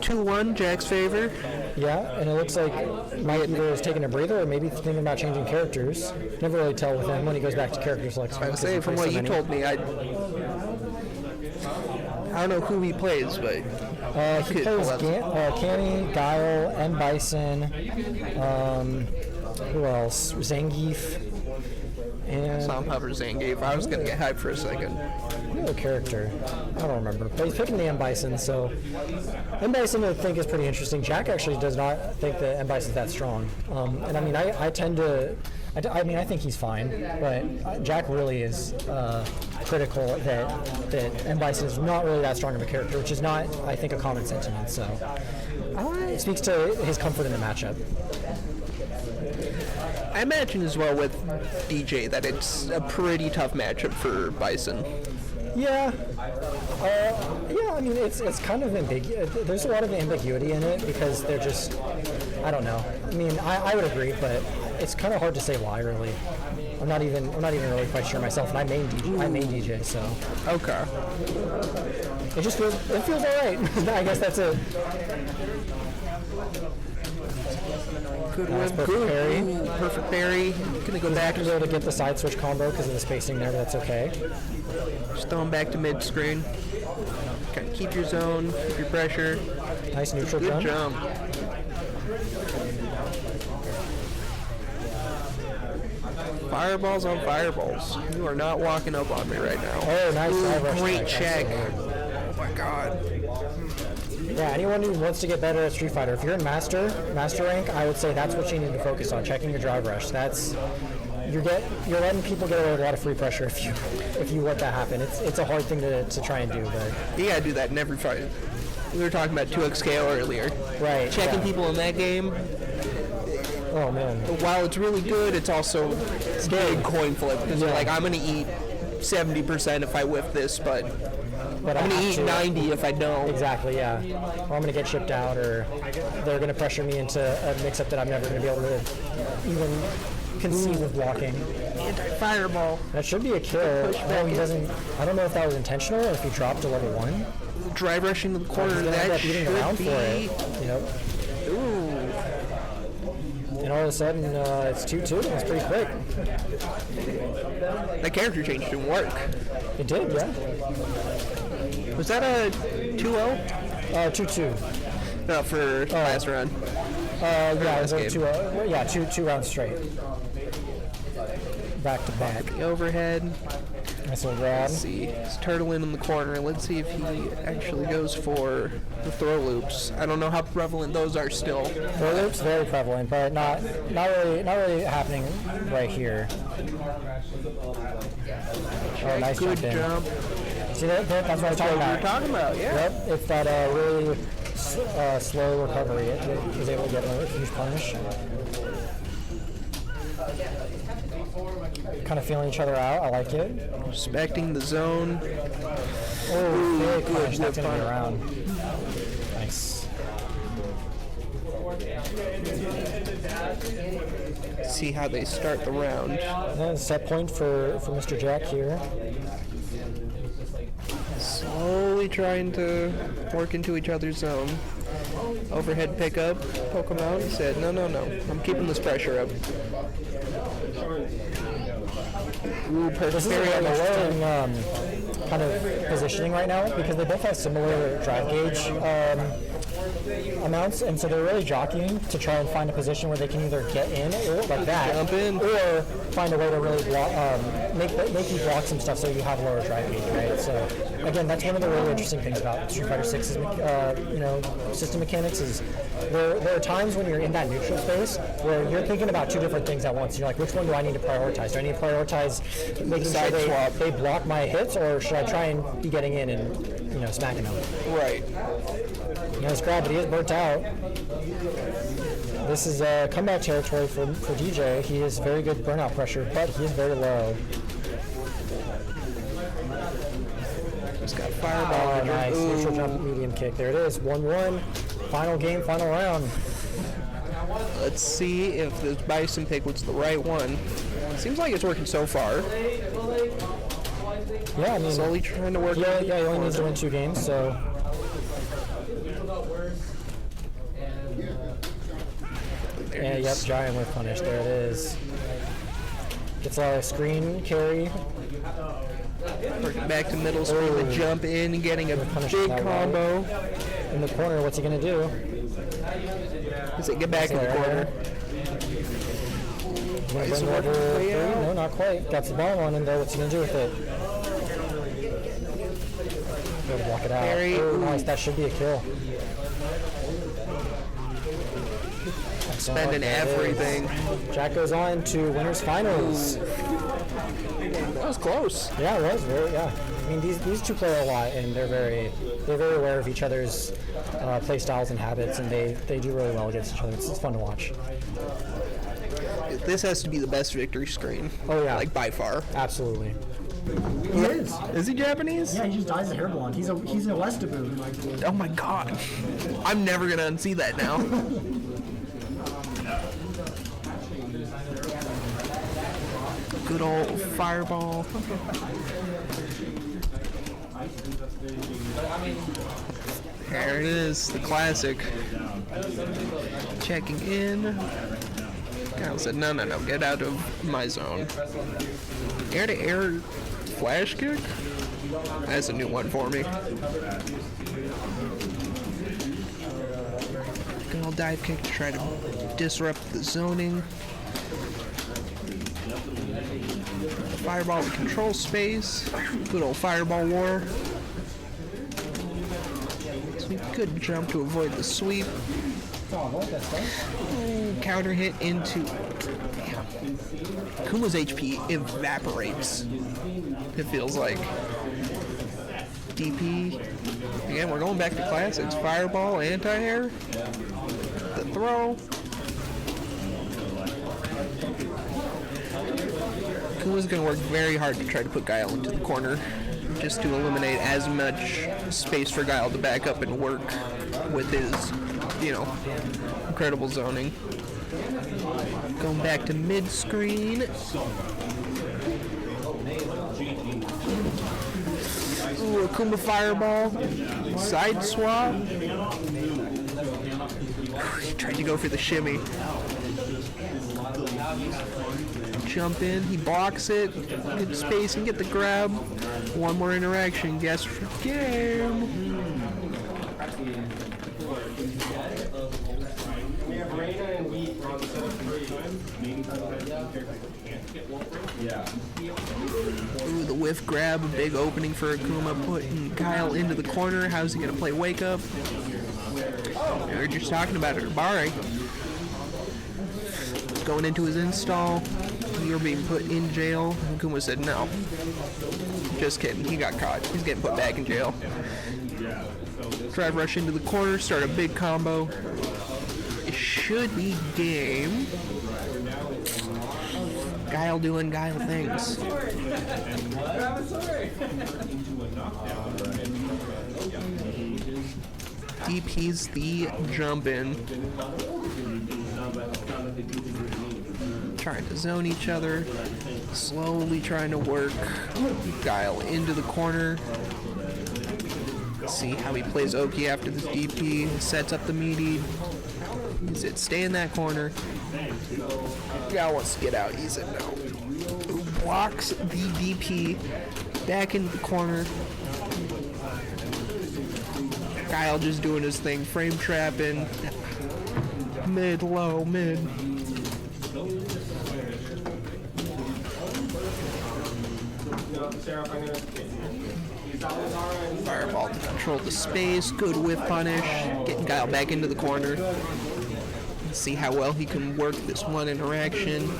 2-1, Jack's favor. Yeah, and it looks like Mike either is taking a breather or maybe thinking about changing characters. Never really tell with him when he goes back to character selection. I would say, from what you told me, I don't know who he plays, but he plays Cammy, Guile, M. Bison. Who else? Zangief. And Somehow for Zangief. I was gonna get hyped for a second. no character. I don't remember. But he's picking the M Bison, so M Bison I think is pretty interesting. Jack actually does not think that M Bison's that strong. And I mean, I tend to. I mean, I think he's fine, but Jack really is critical that M Bison is not really that strong of a character, which is not, I think, a common sentiment. So it speaks to his comfort in the matchup. I imagine as well with DJ that it's a pretty tough matchup for Bison. Yeah. Yeah, I mean, it's kind of ambiguous. There's a lot of ambiguity in it because they're just, I don't know. I mean, I would agree, but it's kind of hard to say why, really. I'm not even really quite sure myself, and I main DJ, so. Okay. It feels all right. I guess that's it. Good Nice, whip, perfect good. parry. Ooh, perfect parry. Gonna go back. He's able to get the side switch combo because of the spacing there, but that's okay. Just throw him back to mid screen. Okay, keep your zone, keep your pressure. Nice neutral Good jump. jump. Fireballs on fireballs. You are not walking up on me right now. Oh, nice Ooh, side rush great check. check. Oh my god. Yeah, anyone who wants to get better at Street Fighter, if you're in master rank, I would say that's what you need to focus on, checking your drive rush. That's you're letting people get away with a lot of free pressure if you let that happen. It's a hard thing to try and do, but You gotta do that in every fight. We were talking about 2XKO earlier. right. Checking yeah. people in that game, Oh man. while it's really good, it's also big coin flip. Because you're Yeah. like, I'm gonna eat 70% if I whiff this, but But I'm I gonna have eat to- 90 if I don't. Exactly, yeah. Or I'm gonna get chipped out, or they're gonna pressure me into a mix-up that I'm never gonna be able to even conceive of blocking. Anti-fireball. That should be a kill. Oh, he doesn't. I don't know if that was intentional or if he dropped to level 1. Drive rushing to the corner. He's gonna end That up eating should around be. for it. Yep. Ooh. And all of a sudden, it's 2-2. It's pretty quick. That character change didn't work. It did, yeah. Was that a 2-0? 2-2. No, for last round. Yeah, it was game. like two rounds straight. Back to back. The overhead. Nice little grab. Let's see. He's turtling in the corner. Let's see if he actually goes for the throw loops. I don't know how prevalent those are still. Throw loops very prevalent, but not really happening right here. Oh, nice Good jump in. jump. See that? That's what I was talking What we were about. talking about, yeah. Yep, it's that really slow recovery. It was able to get a huge punish. Kind of feeling each other out. I like it. Respecting the zone. Oh, big good punish. That's whip going to be punish. around. Nice. See how they start the round. And set point for Mr. Jack here. Slowly trying to work into each other's zone. Overhead pickup, poke him out. He said, no, I'm keeping this pressure up. Ooh, perfect This is a parry on the very low. interesting kind of positioning right now because they both have similar drive gauge amounts, and so they're really jockeying to try and find a position where they can either get in or like that, Jump in. or find a way to really block, make you block some stuff so you have lower drive gauge, right? So again, that's one of the really interesting things about Street Fighter 6's system mechanics is there are times when you're in that neutral space where you're thinking about two different things at once. You're like, which one do I need to prioritize? Do I need to prioritize making sure Side swap. they block my hits, or should I try and be getting in and smacking them? Right. Nice grab, but he is burnt out. This is comeback territory for DJ. He is very good burnout pressure, but he is very low. Just got fireball. Oh, nice. Neutral jump, medium kick. There it is. 1-1. Final game, final round. Let's see if this Bison pick was the right one. Seems like it's working so far. Yeah, I mean, Slowly trying to work. he only needs to win 2 games, so. Yeah, yep, giant whip punish. There it is. Gets a lot of screen carry. Working back to middle screen to jump in and getting a Punish big that combo. In the corner, what's he gonna do? Does it get back in the There. corner? Gonna Is bring it over working way three? out? No, not quite. Got the ball on in there. What's he gonna do with it? Gotta block it out. Parry. Oh, nice. That should be a kill. Spending everything. Jack goes on to winners finals. That was close. Yeah, it was very. Yeah, I mean these two play a lot, and they're very aware of each other's play styles and habits, and they do really well against each other. It's fun to watch. This has to be the best victory screen. Oh yeah, Like by far. absolutely. He is. Is he Japanese? Yeah, he just dyes the hair blonde. He's a Westaboo. Oh my god. I'm never gonna unsee that now. Good old fireball. There it is, the classic. Checking in. Kyle said, no, get out of my zone. Air-to-air flash kick? That's a new one for me. Good old dive kick to try to disrupt the zoning. Fireball to control space. Good old fireball war. Sweep, good jump to avoid the sweep. Counter hit into. Damn. Kuma's HP evaporates. It feels like. DP. Again, we're going back to classics. Fireball, anti-air. The throw. Kuma's going to work very hard to try to put Guile into the corner, just to eliminate as much space for Guile to back up and work with his, incredible zoning. Going back to mid-screen. Ooh, Akuma fireball. Side swap. He tried to go for the shimmy. Jump in, he blocks it, good space and get the grab. One more interaction, guess for game. Ooh, the whiff grab, a big opening for Akuma, putting Kyle into the corner. How's he gonna play wake up? We were just talking about it, Barry. Going into his install. You're being put in jail. Akuma said no. Just kidding, he got caught. He's getting put back in jail. Drive rush into the corner, start a big combo. It should be game. Guile doing Guile things. DP's the jump in. Trying to zone each other, slowly trying to work Guile into the corner. See how he plays Oki after this DP, sets up the meaty. He said, stay in that corner. Guile wants to get out, he said no. Blocks the DP, back into the corner. Guile just doing his thing, frame trapping. Mid, low, mid. Fireball to control the space, good whiff punish, getting Guile back into the corner. See how well he can work this one interaction.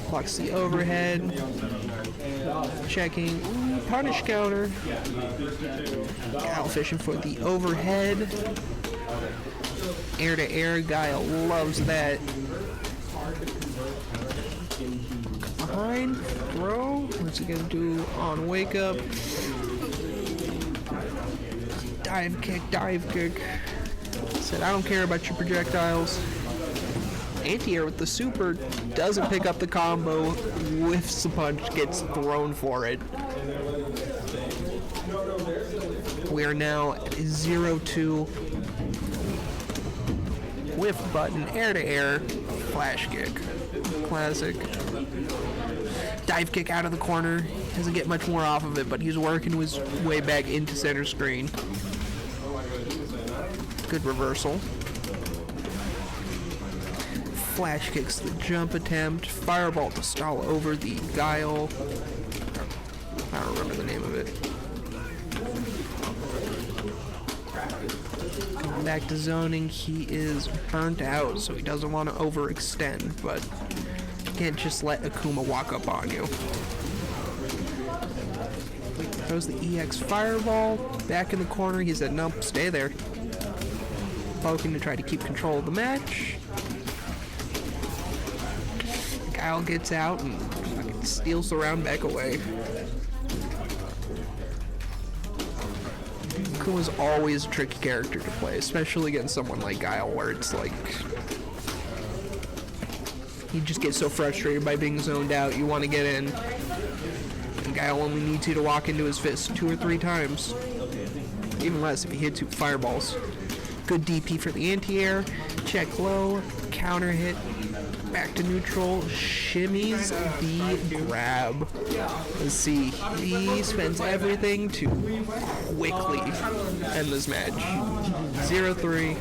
Blocks the overhead. Checking, punish counter. Guile fishing for the overhead. Air to air, Guile loves that. Behind, throw. What's he gonna do on wake up? Dive kick. Said, I don't care about your projectiles. Anti-air with the super doesn't pick up the combo. Whiffs the punch, gets thrown for it. We are now at 0-2. Whiff button, air to air, flash kick. Classic. Dive kick out of the corner. Doesn't get much more off of it, but he's working his way back into center screen. Good reversal. Flash kicks the jump attempt. Fireball to stall over the Guile. I don't remember the name of it. Going back to zoning, he is burnt out, so he doesn't want to overextend, but you can't just let Akuma walk up on you. Throws the EX Fireball. Back in the corner, he said, nope, stay there. Poking to try to keep control of the match. Guile gets out and fucking steals the round back away. Akuma's always a tricky character to play, especially against someone like Guile, where it's like you just get so frustrated by being zoned out, you want to get in, and Guile only needs you to walk into his fist 2 or 3 times, even less if he hits 2 fireballs. Good DP for the anti-air, check low, counter hit, back to neutral, shimmies the grab. Let's see, he spends everything to quickly end this match. 0-3.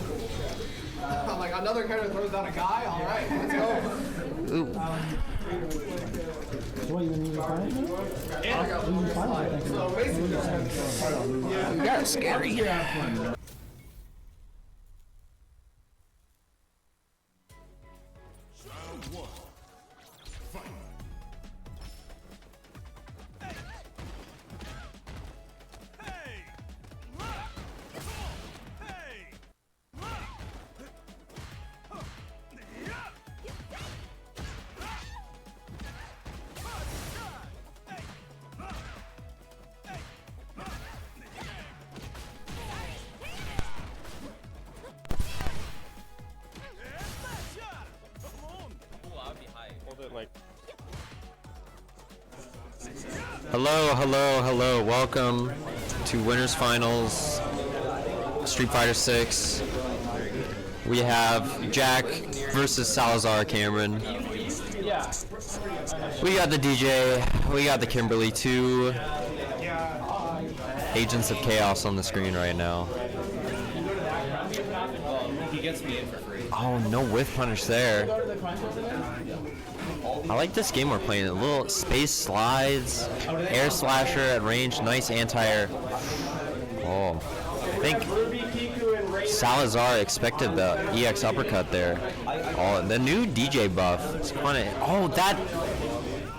I'm like, another counter throws down a guy? Alright, let's go. Ooh. What, you need to find it? You got scary. Hello, welcome to Winners Finals, Street Fighter 6. We have Jack versus Salazara Cameron. We got the DJ, we got the Kimberly, 2 Agents of Chaos on the screen right now. He gets me in for free. Oh, no whiff punish there. I like this game we're playing. A little space slides, air slasher at range, nice anti-air. Oh, I think Salazar expected the EX uppercut there. Oh, the new DJ buff. It's funny. Oh, that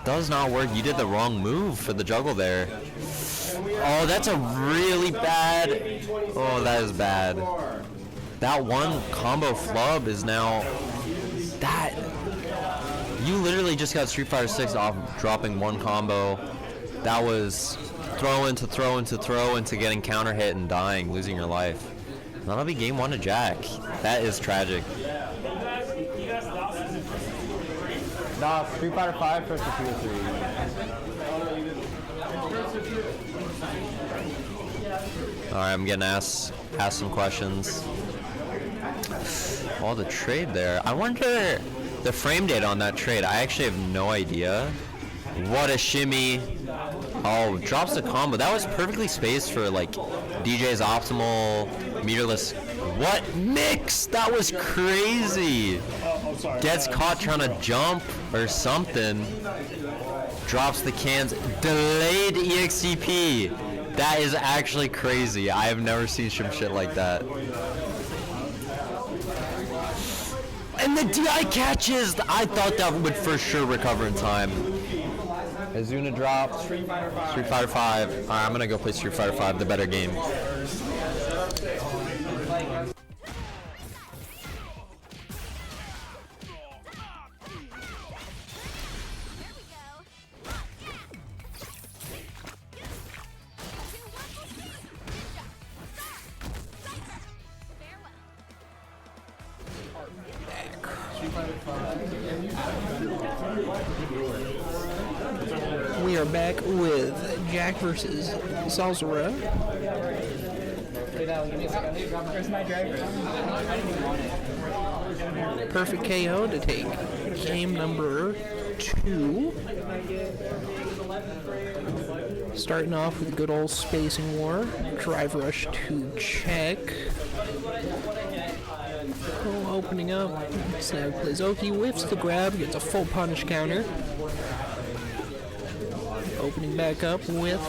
does not work. You did the wrong move for the juggle there. Oh, that's a really bad. Oh, that is bad. That one combo flub is now that. You literally just got Street Fighter 6 off dropping one combo. That was throw into throw into throw into getting counter hit and dying, losing your life. That'll be game 1 to Jack. That is tragic. Nah, Street Fighter 5 versus 2 or 3. Alright, I'm getting asked some questions. Oh, the trade there. I wonder the frame date on that trade. I actually have no idea. What a shimmy. Oh, drops the combo. That was perfectly spaced for like DJ's optimal meterless. What mix? That was crazy. Gets caught trying to jump or something. Drops the cans. Delayed EXCP. That is actually crazy. I have never seen some shit like that. And the DI catches! I thought that would for sure recover in time. Azuna drop. Street Fighter 5. Alright, I'm gonna go play Street Fighter 5, the better game. We are back with Jack versus Salazara. Perfect KO to take game number 2. Starting off with good old spacing war. Drive rush to check. Oh, opening up. Snag plays Oki, whiffs the grab, gets a full punish counter. Opening back up with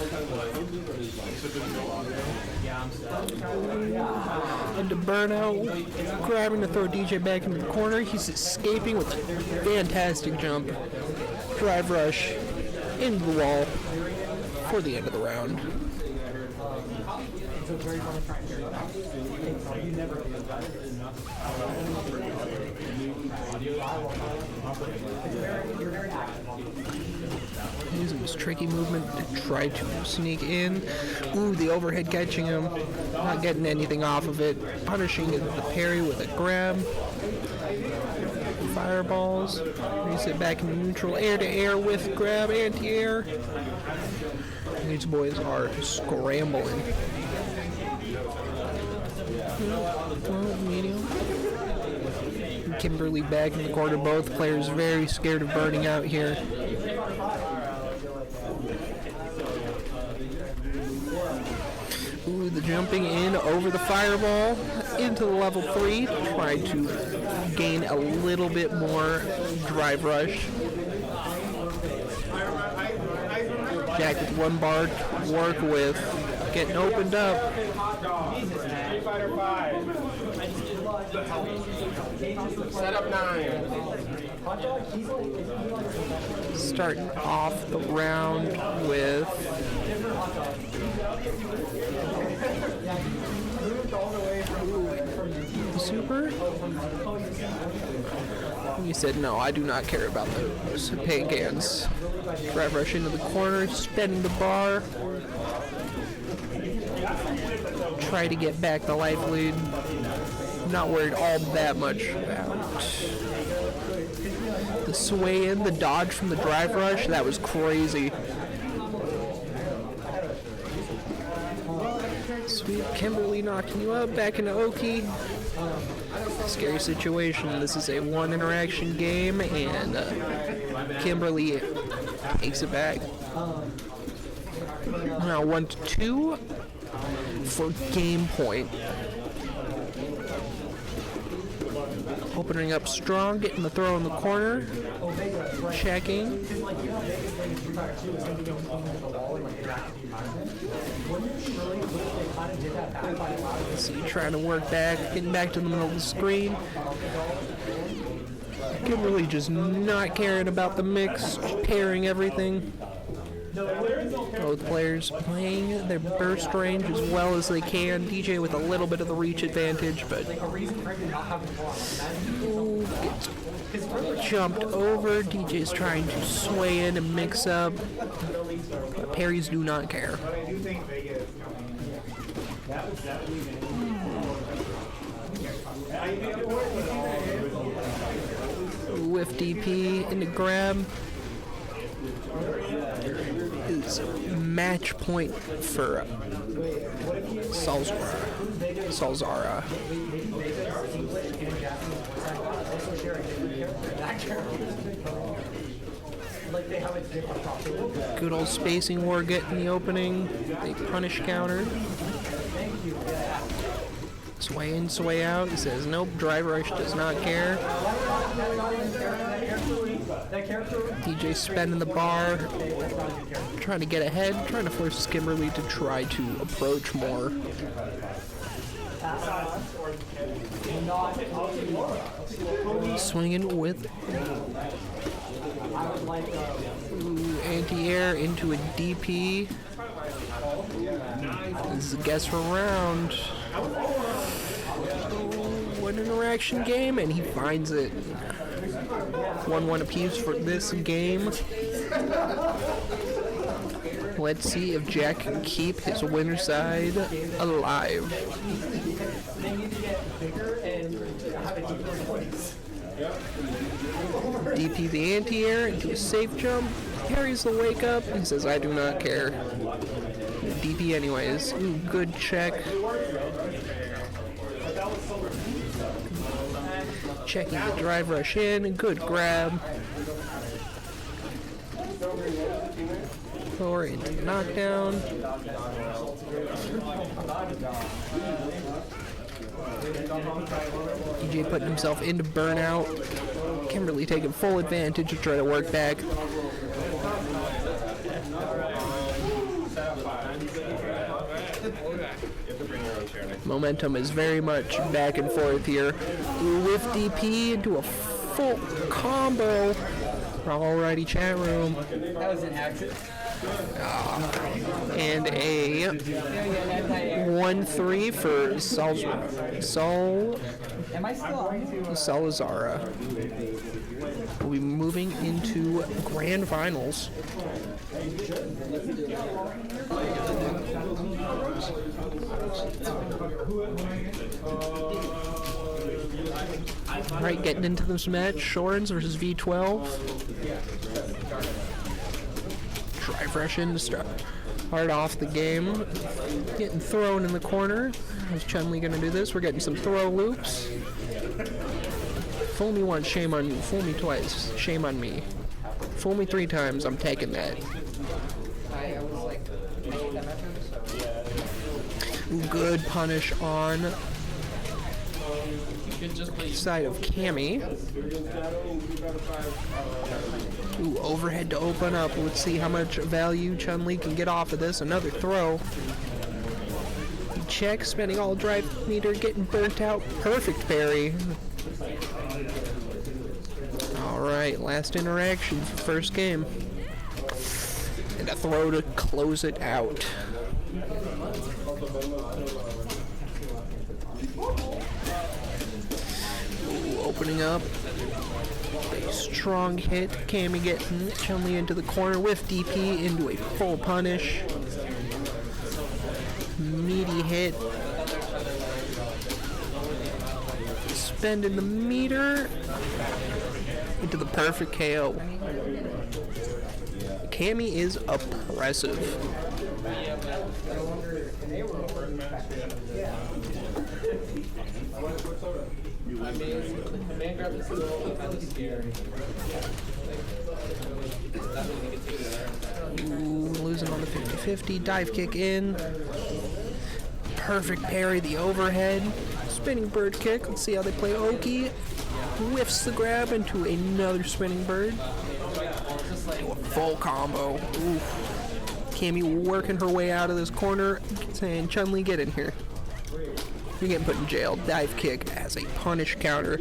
into burnout, grabbing to throw DJ back into the corner. He's escaping with a fantastic jump. Drive rush into the wall for the end of the round. Using his tricky movement to try to sneak in. Ooh, the overhead catching him. Not getting anything off of it. Punishing the parry with a grab. Fireballs. Reset back into neutral. Air to air with grab. Anti-air. These boys are scrambling. Medium. Kimberly back in the corner. Both players very scared of burning out here. Ooh, the jumping in over the fireball into the level 3. Trying to gain a little bit more drive rush. Jack with one bar to work with. Getting opened up. Set up 9. Starting off the round with super. He said, no, I do not care about those paint cans. Drive rush into the corner, spinning the bar. Try to get back the life lead. Not worried all that much about the sway in, the dodge from the drive rush. That was crazy. Sweet Kimberly knocking you up, back into Oki. Scary situation. This is a one interaction game, and Kimberly takes it back. Now 1-2 for game point. Opening up strong, getting the throw in the corner. Checking. See, trying to work back, getting back to the middle of the screen. Kimberly just not caring about the mix, pairing everything. Both players playing their burst range as well as they can. DJ with a little bit of the reach advantage, but ooh, gets jumped over. DJ's trying to sway in and mix up. Parries do not care. Whiff DP into grab. Is match point for Salazara. Good old spacing war getting the opening. They punish counter. Sway in, sway out. He says nope, drive rush does not care. DJ spending the bar, trying to get ahead, trying to force Kimberly to try to approach more. Swinging with anti-air into a DP. This is a guess for round. One interaction game, and he finds it. 1-1 apiece for this game. Let's see if Jack can keep his winner side alive. DP the anti-air into a safe jump. Carries the wake up and says, I do not care. DP anyways. Ooh, good check. Checking the drive rush in. Good grab. Thor into the knockdown. DJ putting himself into burnout. Kimberly taking full advantage to try to work back. Momentum is very much back and forth here. With DP into a full combo. Alrighty, chat room. That was an accident. And a 1-3 for Am I still on? Salazara. We'll be moving into grand finals. Alright, getting into this match, Shorins versus V12. Drive rush in to start off the game. Getting thrown in the corner. How's Chun-Li gonna do this? We're getting some throw loops. Fool me once, shame on you. Fool me twice, shame on me. Fool me 3 times, I'm taking that. Good punish on side of Cammy. Ooh, overhead to open up. Let's see how much value Chun-Li can get off of this. Another throw. Check, spending all drive meter, getting burnt out. Perfect parry. Alright, last interaction for first game. And a throw to close it out. Ooh, opening up. A strong hit. Cammy getting Chun-Li into the corner with DP into a full punish. Meaty hit. Spending the meter into the perfect KO. Cammy is oppressive. Ooh, losing on the 50-50. Dive kick in. Perfect parry, the overhead. Spinning bird kick. Let's see how they play Oki. Whiffs the grab into another spinning bird. To a full combo. Ooh. Cammy working her way out of this corner. Saying, Chun-Li, get in here. You're getting put in jail. Dive kick as a punish counter.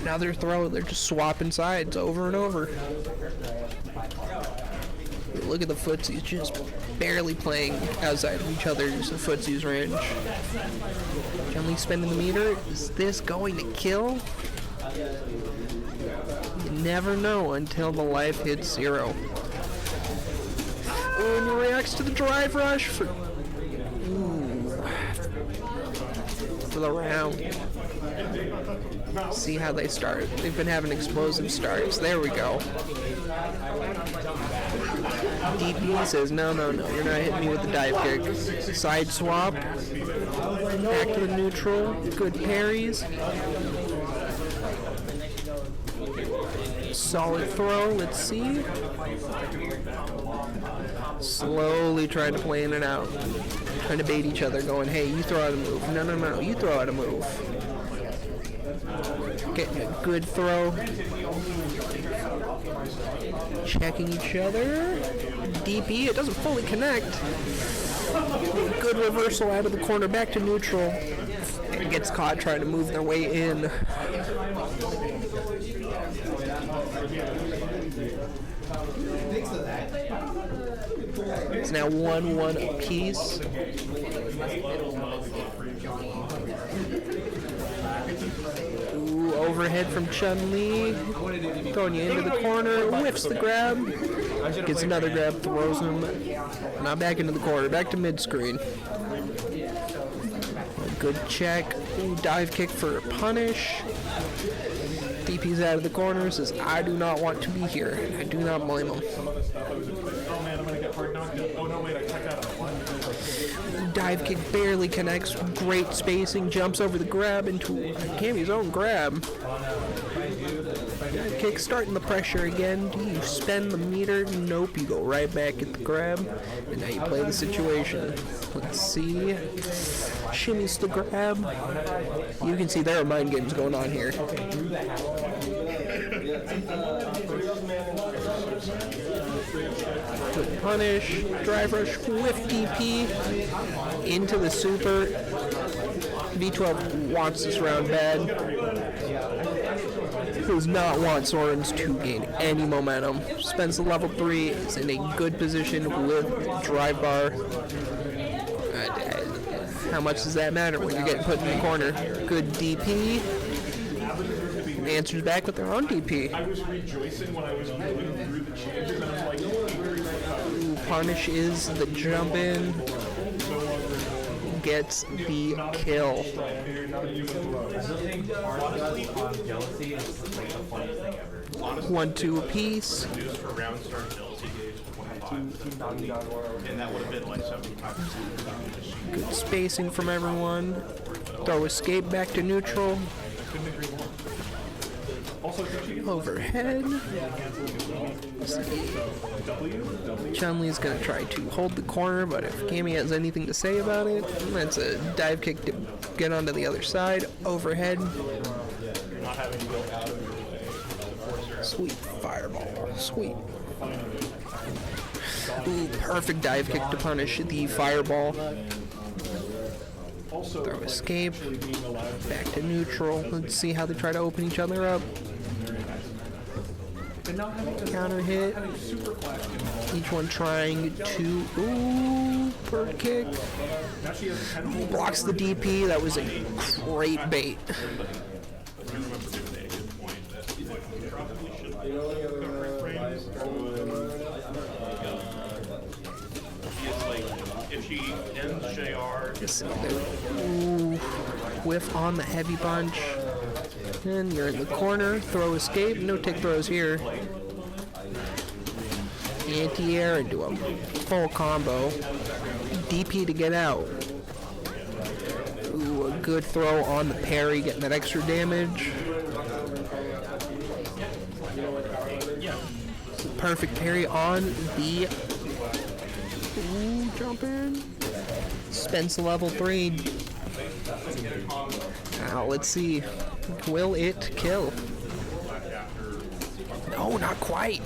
Another throw. They're just swapping sides over and over. Look at the footsies, just barely playing outside of each other's footsies range. Chun-Li spending the meter. Is this going to kill? You never know until the life hits 0. Ooh, and he reacts to the drive rush for the round. See how they start. They've been having explosive starts. There we go. DP says, no, you're not hitting me with the dive kick. Side swap. Back to the neutral. Good parries. Solid throw. Let's see. Slowly trying to play in and out. Trying to bait each other, going, hey, you throw out a move. No, you throw out a move. Getting a good throw. Checking each other. DP, it doesn't fully connect. Good reversal out of the corner, back to neutral. And gets caught trying to move their way in. It's now 1-1 apiece. Ooh, overhead from Chun-Li. Throwing you into the corner. Whiffs the grab. Gets another grab, throws him. Now back into the corner. Back to mid-screen. Good check. Ooh, dive kick for a punish. DP's out of the corner. Says, I do not want to be here. I do not blame him. Dive kick barely connects. Great spacing. Jumps over the grab into Cammy's own grab. Kick starting the pressure again. Do you spend the meter? Nope, you go right back at the grab. And now you play the situation. Let's see. Shimmies to grab. You can see there are mind games going on here. Good punish. Drive rush with DP. Into the super. V12 wants this round bad. Does not want Shorins to gain any momentum. Spends the level 3, is in a good position with drive bar. How much does that matter when you're getting put in the corner? Good DP. Answers back with their own DP. I was rejoicing when I was moving through the changes, and I was like, Punish is the jump in. Gets the kill. jealousy is like the funniest thing ever. 1-2 apiece. Reduced for round start jealousy gauge to 25. And that would have been like 75%. Good spacing from everyone. Throw escape back to neutral. Overhead. Chun-Li's gonna try to hold the corner, but if Cammy has anything to say about it, that's a dive kick to get onto the other side. Overhead. Sweet fireball. Sweet. Ooh, perfect dive kick to punish the fireball. Throw escape. Back to neutral. Let's see how they try to open each other up. Counter hit. Each one trying to. Ooh, bird kick. Blocks the DP. That was a great bait. If she ends JR, Ooh, whiff on the heavy punch. And you're in the corner. Throw escape. No tick throws here. Anti-air into a full combo. DP to get out. Ooh, a good throw on the parry, getting that extra damage. Perfect parry on the. Ooh, jump in. Spends the level 3. Now let's see. Will it kill? No, not quite.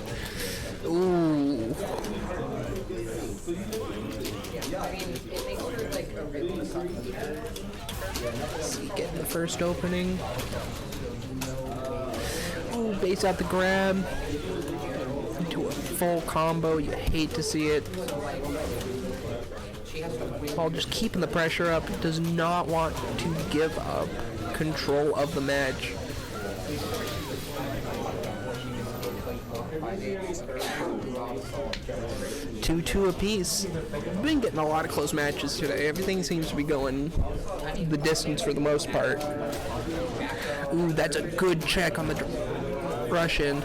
Ooh. Let's see, getting the first opening. Ooh, base out the grab. Into a full combo. You hate to see it. Paul just keeping the pressure up. Does not want to give up control of the match. Two apiece. Been getting a lot of close matches today. Everything seems to be going the distance for the most part. Ooh, that's a good check on the rush in.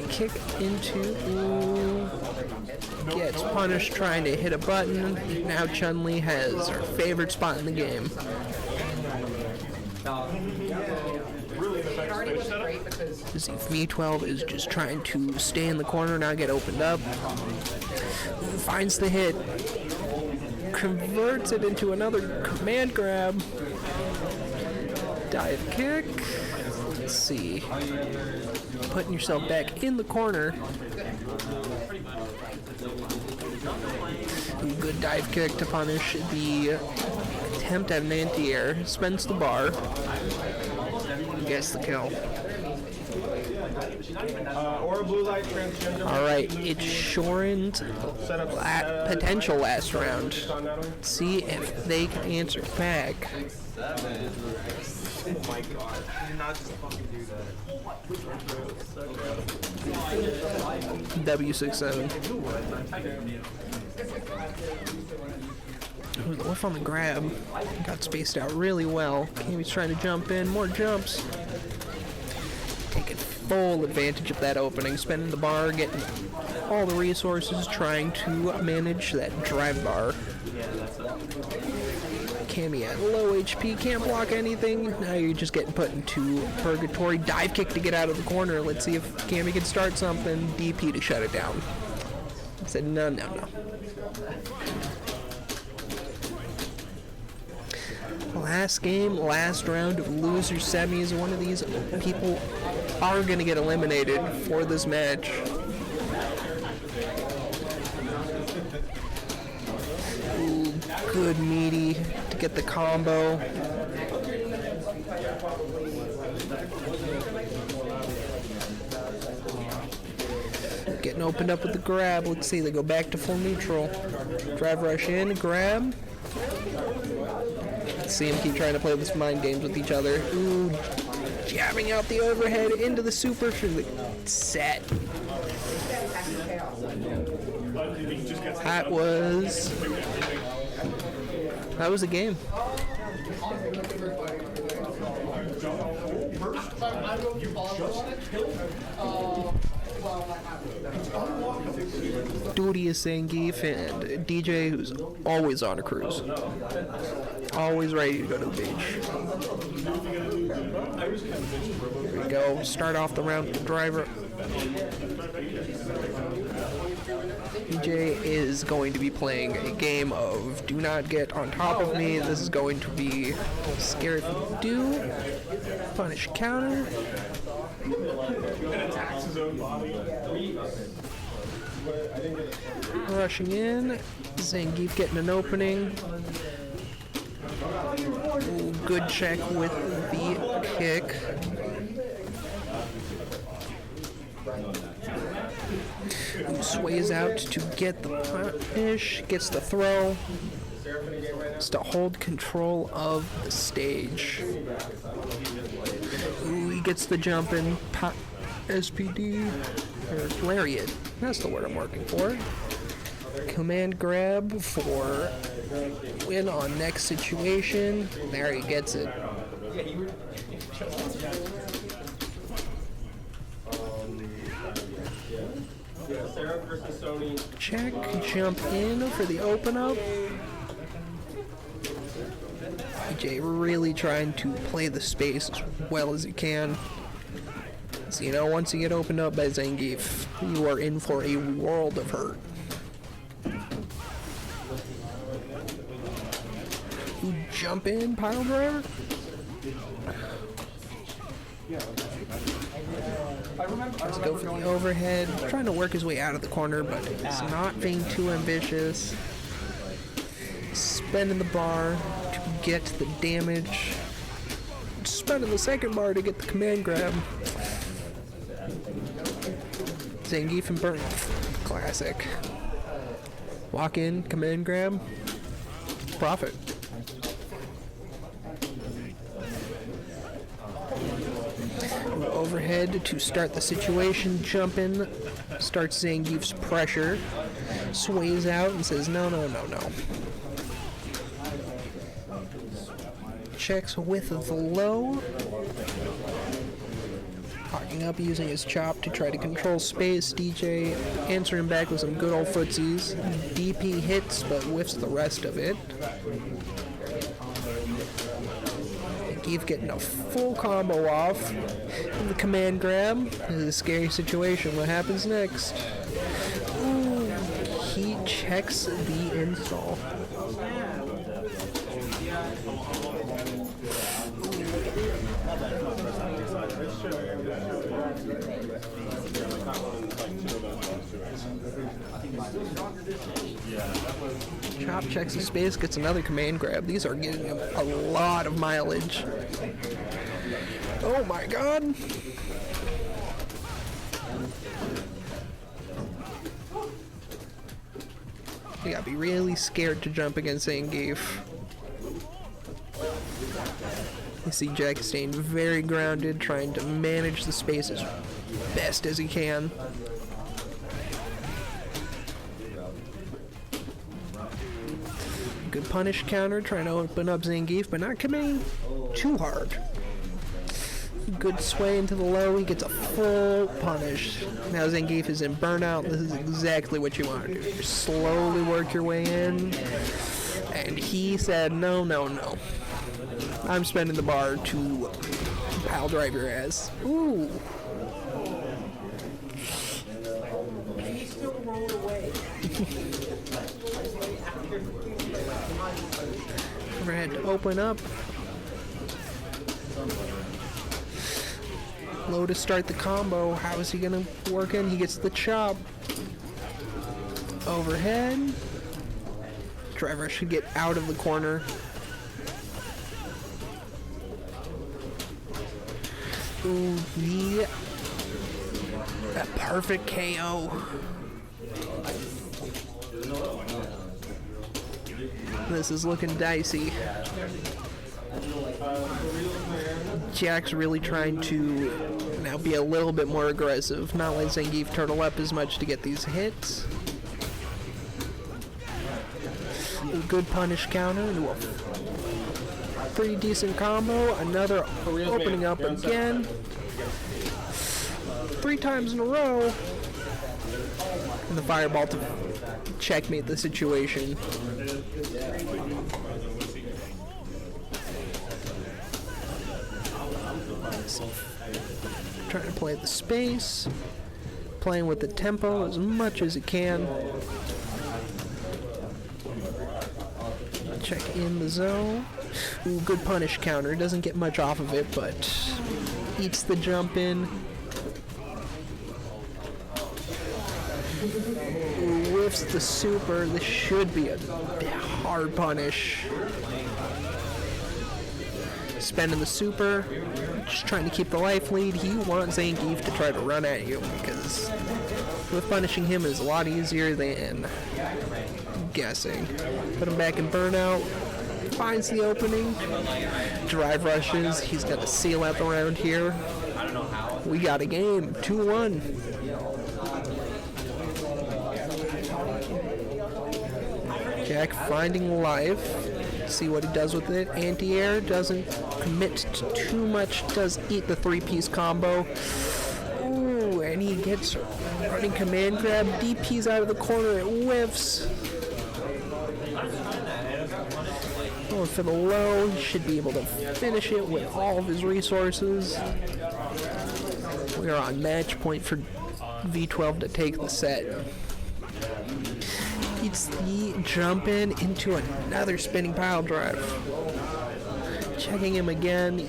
Kick into. Ooh. Gets punished trying to hit a button. Now Chun-Li has her favorite spot in the game. V12 is just trying to stay in the corner, now get opened up. Finds the hit. Converts it into another command grab. Dive kick. Let's see. Putting yourself back in the corner. Good dive kick to punish the attempt at an anti-air. Spends the bar. Gets the kill. AuraBlueLite transgender. Alright, it's Shorins' potential last round. See if they can answer back. Oh my god. Did not just fucking do that. W67. Ooh, the whiff on the grab. Got spaced out really well. Cammy's trying to jump in. More jumps. Taking full advantage of that opening. Spending the bar, getting all the resources, trying to manage that drive bar. Cammy at low HP, can't block anything. Now you're just getting put into purgatory. Dive kick to get out of the corner. Let's see if Cammy can start something. DP to shut it down. I said no, no, no. Last game, last round of loser semis. One of these people are going to get eliminated for this match. Ooh, good meaty to get the combo. Getting opened up with the grab. Let's see, they go back to full neutral. Drive rush in, grab. See him keep trying to play this mind games with each other. Ooh, jabbing out the overhead into the super for the set. That was a game. Duty is Zangief and DJ, who's always on a cruise. Always ready to go to the beach. Here we go. Start off the round with the driver. DJ is going to be playing a game of do not get on top of me. This is going to be scary if you do. Punish counter. Rushing in. Zangief getting an opening. Ooh, good check with the kick. Ooh, sways out to get the punish, gets the throw. It's to hold control of the stage. Ooh, he gets the jump in. SPD, or lariat. That's the word I'm working for. Command grab for win on next situation. There he gets it. Check, jump in for the open up. DJ really trying to play the space as well as he can. So, you know, once you get opened up by Zangief, you are in for a world of hurt. Ooh, jump in, pile driver. Let's go for the overhead. Trying to work his way out of the corner, but he's not being too ambitious. Spending the bar to get the damage. Spending the second bar to get the command grab. Zangief and burn. Classic. Walk in, command grab. Profit. Overhead to start the situation. Jump in. Starts Zangief's pressure. Sways out and says no, no, no, no. Checks with the low. Hawking up using his chop to try to control space. DJ answering back with some good old footsies. DP hits but whiffs the rest of it. Zangief getting a full combo off. And the command grab. This is a scary situation. What happens next? Ooh, he checks the install. Chop checks the space, gets another command grab. These are getting him a lot of mileage. Oh my god! You gotta be really scared to jump against Zangief. You see Jack staying very grounded, trying to manage the space as best as he can. Good punish counter, trying to open up Zangief, but not coming too hard. Good sway into the low, he gets a full punish. Now Zangief is in burnout. This is exactly what you want to do. Just slowly work your way in And he said, no, no, no. I'm spending the bar to pile drive your ass. Ooh. He still rolled away. Overhead to open up. Low to start the combo. How is he gonna work in? He gets the chop. Overhead. Driver should get out of the corner. Ooh, a perfect KO. This is looking dicey. Jack's really trying to now be a little bit more aggressive, not let Zangief turtle up as much to get these hits. A good punish counter into a pretty decent combo. Another opening up again. 3 times in a row. And the fireball to checkmate the situation. Trying to play the space, playing with the tempo as much as it can. Check in the zone. Ooh, good punish counter. Doesn't get much off of it, but eats the jump in. Ooh, whiffs the super. This should be a hard punish. Spending the super, just trying to keep the life lead. You want Zangief to try to run at you because with punishing him is a lot easier than guessing. Put him back in burnout. Finds the opening. Drive rushes. He's gonna seal out the round here. We got a game. 2-1. Jack finding life. See what he does with it. Anti-air doesn't commit to too much. Does eat the 3-piece combo. Ooh, and he gets running command grab. DP's out of the corner. It whiffs. Going for the low. He should be able to finish it with all of his resources. We are on match point for V12 to take the set. Eats the jump in into another spinning pile drive. Checking him again.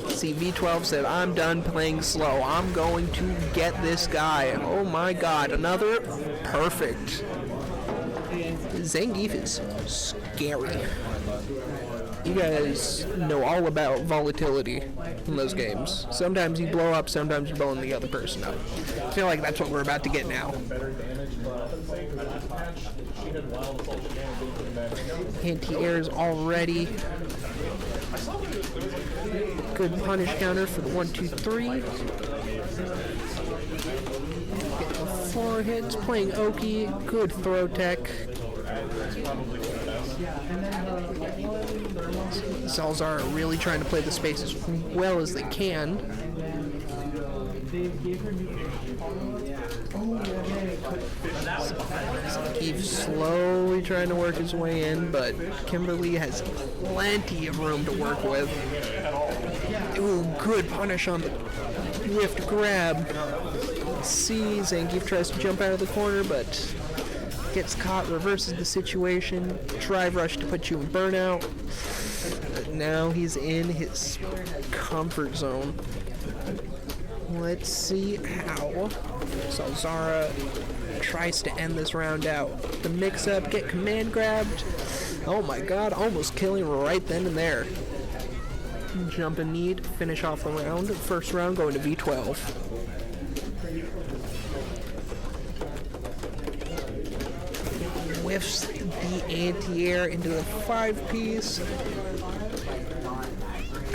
See, V12 said, I'm done playing slow. I'm going to get this guy. Oh my god, another perfect. Zangief is scary. You guys know all about volatility in those games. Sometimes you blow up, sometimes you're blowing the other person up. I feel like that's what we're about to get now. Anti-airs already. Good punish counter for the 1-2-3. Get the 4 hits. Playing Oki. Good throw tech. Salazara really trying to play the space as well as they can. Keeps slowly trying to work his way in, but Kimberly has plenty of room to work with. Ooh, good punish on the whiffed grab. See, Zangief tries to jump out of the corner, but gets caught, reverses the situation. Drive rush to put you in burnout. But now he's in his comfort zone. Let's see how Salazara tries to end this round out. The mix-up, get command grabbed. Oh my god, almost killing right then and there. Jump and need, finish off the round. First round going to V12. Whiffs the anti-air into the 5-piece.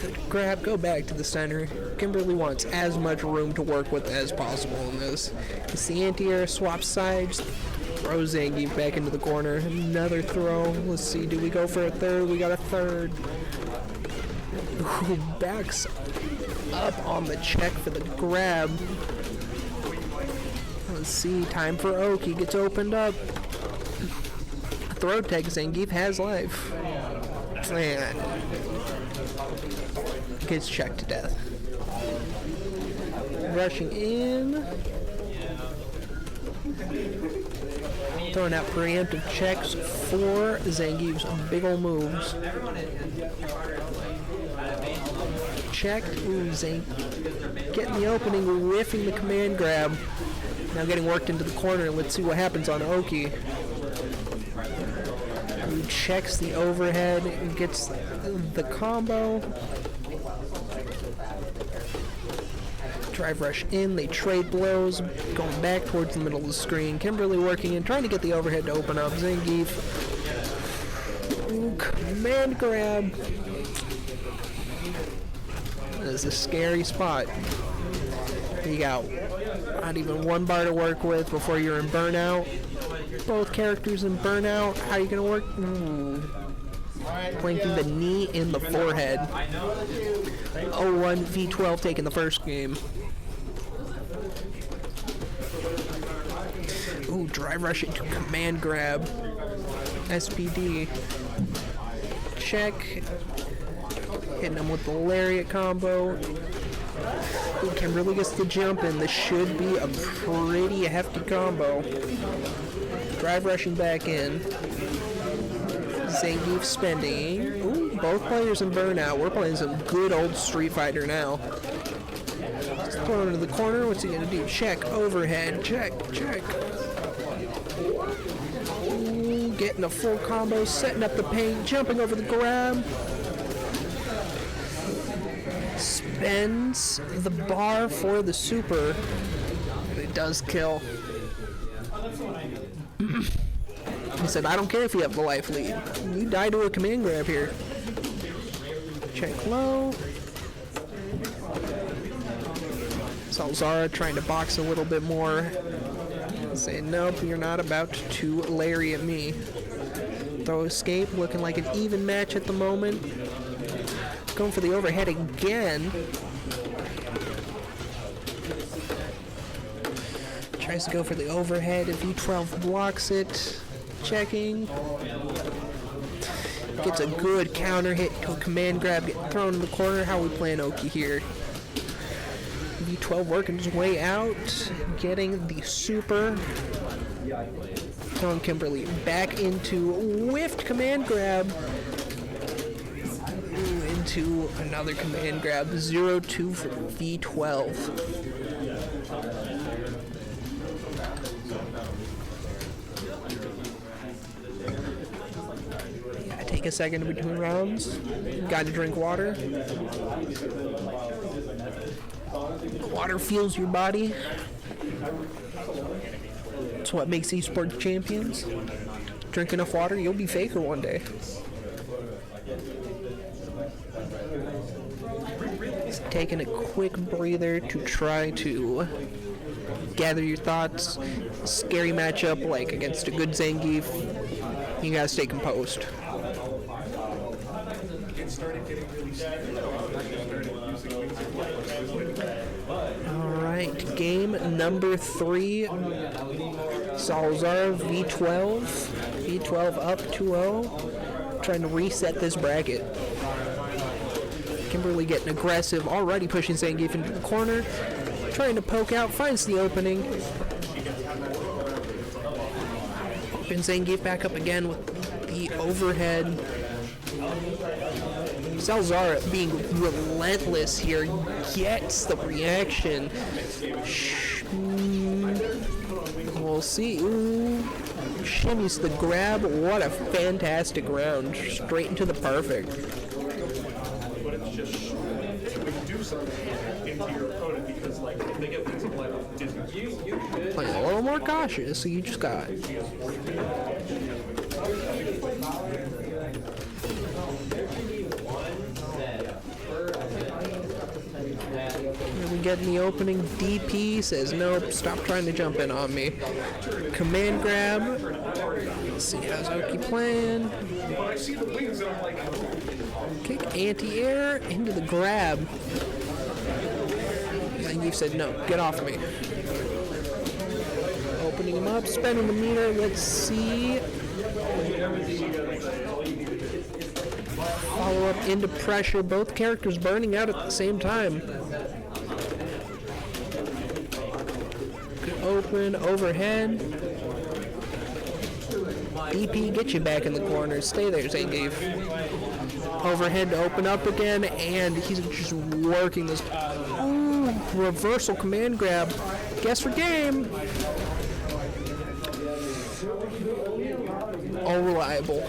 Good grab, go back to the center. Kimberly wants as much room to work with as possible in this. It's the anti-air, swaps sides, throws Zangief back into the corner. Another throw. Let's see, do we go for a third? We got a third. Ooh, backs up on the check for the grab. Let's see, time for Oki. Gets opened up. throw tag. Zangief has life. And gets checked to death. Rushing in. Throwing out preemptive checks for Zangief's big ol' moves. Checked. Ooh, getting the opening, whiffing the command grab. Now getting worked into the corner. Let's see what happens on Oki. Who checks the overhead and gets the combo. Drive rush in, they trade blows, going back towards the middle of the screen. Kimberly working in, trying to get the overhead to open up. Zangief. Ooh, command grab. This is a scary spot. You got not even one bar to work with before you're in burnout. Both characters in burnout. How are you gonna work? Planting the knee in the forehead. 0-1 V12 taking the first game. Ooh, drive rush into command grab. SPD. Check. Hitting him with the lariat combo. Ooh, Kimberly gets the jump in. This should be a pretty hefty combo. Drive rushing back in. Zangief spending. Ooh, both players in burnout. We're playing some good old Street Fighter now. Thrown into the corner. What's he gonna do? Check, overhead, check, check. Ooh, getting a full combo, setting up the paint, jumping over the grab. Spends the bar for the super. And it does kill. He said, I don't care if you have the life lead. You die to a command grab here. Check low. Salazara trying to box a little bit more. Saying, nope, you're not about to lariat me. Throw escape, looking like an even match at the moment. Going for the overhead again. Tries to go for the overhead. If V12 blocks it. Checking. Gets a good counter hit to a command grab. Get thrown in the corner. How we playing Oki here? V12 working his way out. Getting the super. Throwing Kimberly back into whiffed command grab. Ooh, into another command grab. 0-2 for V12. Take a second in between rounds. Got to drink water. Water fuels your body. It's what makes esports champions. Drink enough water, you'll be Faker one day. Just taking a quick breather to try to gather your thoughts. Scary matchup like against a good Zangief. You gotta stay composed. Alright, game number 3. Salazara V12. V12 up 2-0. Trying to reset this bracket. Kimberly getting aggressive, already pushing Zangief into the corner. Trying to poke out, finds the opening. Open Zangief back up again with the overhead. Salazara being relentless here, gets the reaction. We'll see. Ooh. Shimmies the grab. What a fantastic round. Straight into the perfect. But it's just do something into your opponent because, like, if they get things like Disney, Playing a little more cautious, so you just got. We get in the opening. DP says, nope, stop trying to jump in on me. Command grab. Let's see how's Oki playing. Kick anti-air into the grab. Zangief said, no, get off me. Opening him up, spending the meter. Let's see. Follow up into pressure. Both characters burning out at the same time. Good open, overhead. EP, get you back in the corner. Stay there, Zangief. Overhead to open up again, and he's just working this. Ooh, reversal command grab. Guess for game. All reliable.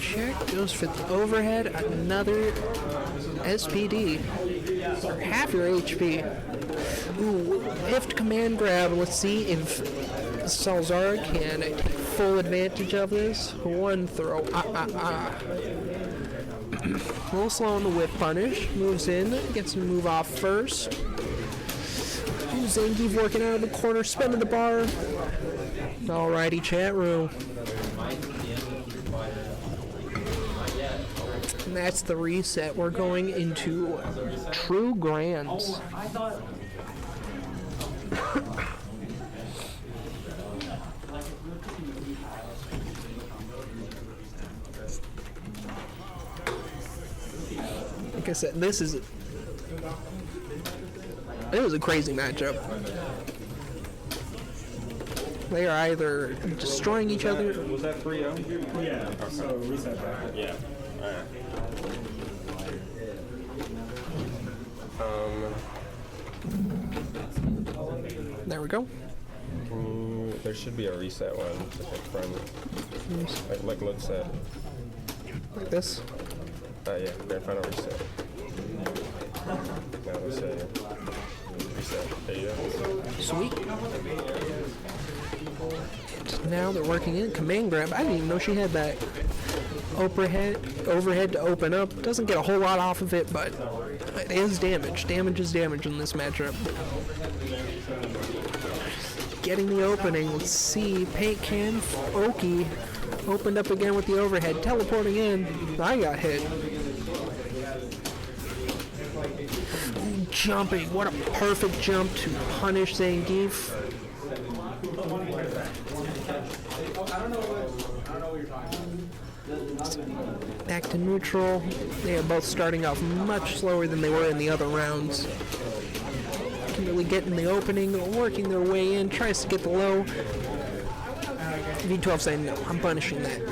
Check goes for the overhead. Another SPD. Half your HP. Ooh, whiffed command grab. Let's see if Salazara can take full advantage of this. One throw. A little slow on the whip punish. Moves in. Gets to move off first. Ooh, Zangief working out of the corner. Spinning the bar. Alrighty, chat room. And that's the reset. We're going into true grands. Like I said, it was a crazy matchup. They are either destroying each other. Was that 3-0? Yeah, so reset back. Yeah. Alright. There we go. There should be a reset one just like from like look set. Like this. Yeah, grand final reset. Now let's say reset. There you go. Sweet. And now they're working in command grab. I didn't even know she had that overhead to open up. Doesn't get a whole lot off of it, but it is damage. Damage is damage in this matchup. Getting the opening. Let's see. Paint can. Oki opened up again with the overhead. Teleporting in. I got hit. Jumping. What a perfect jump to punish Zangief. Back to neutral. They are both starting off much slower than they were in the other rounds. Can really get in the opening, working their way in, tries to get the low. V12 saying, no, I'm punishing that.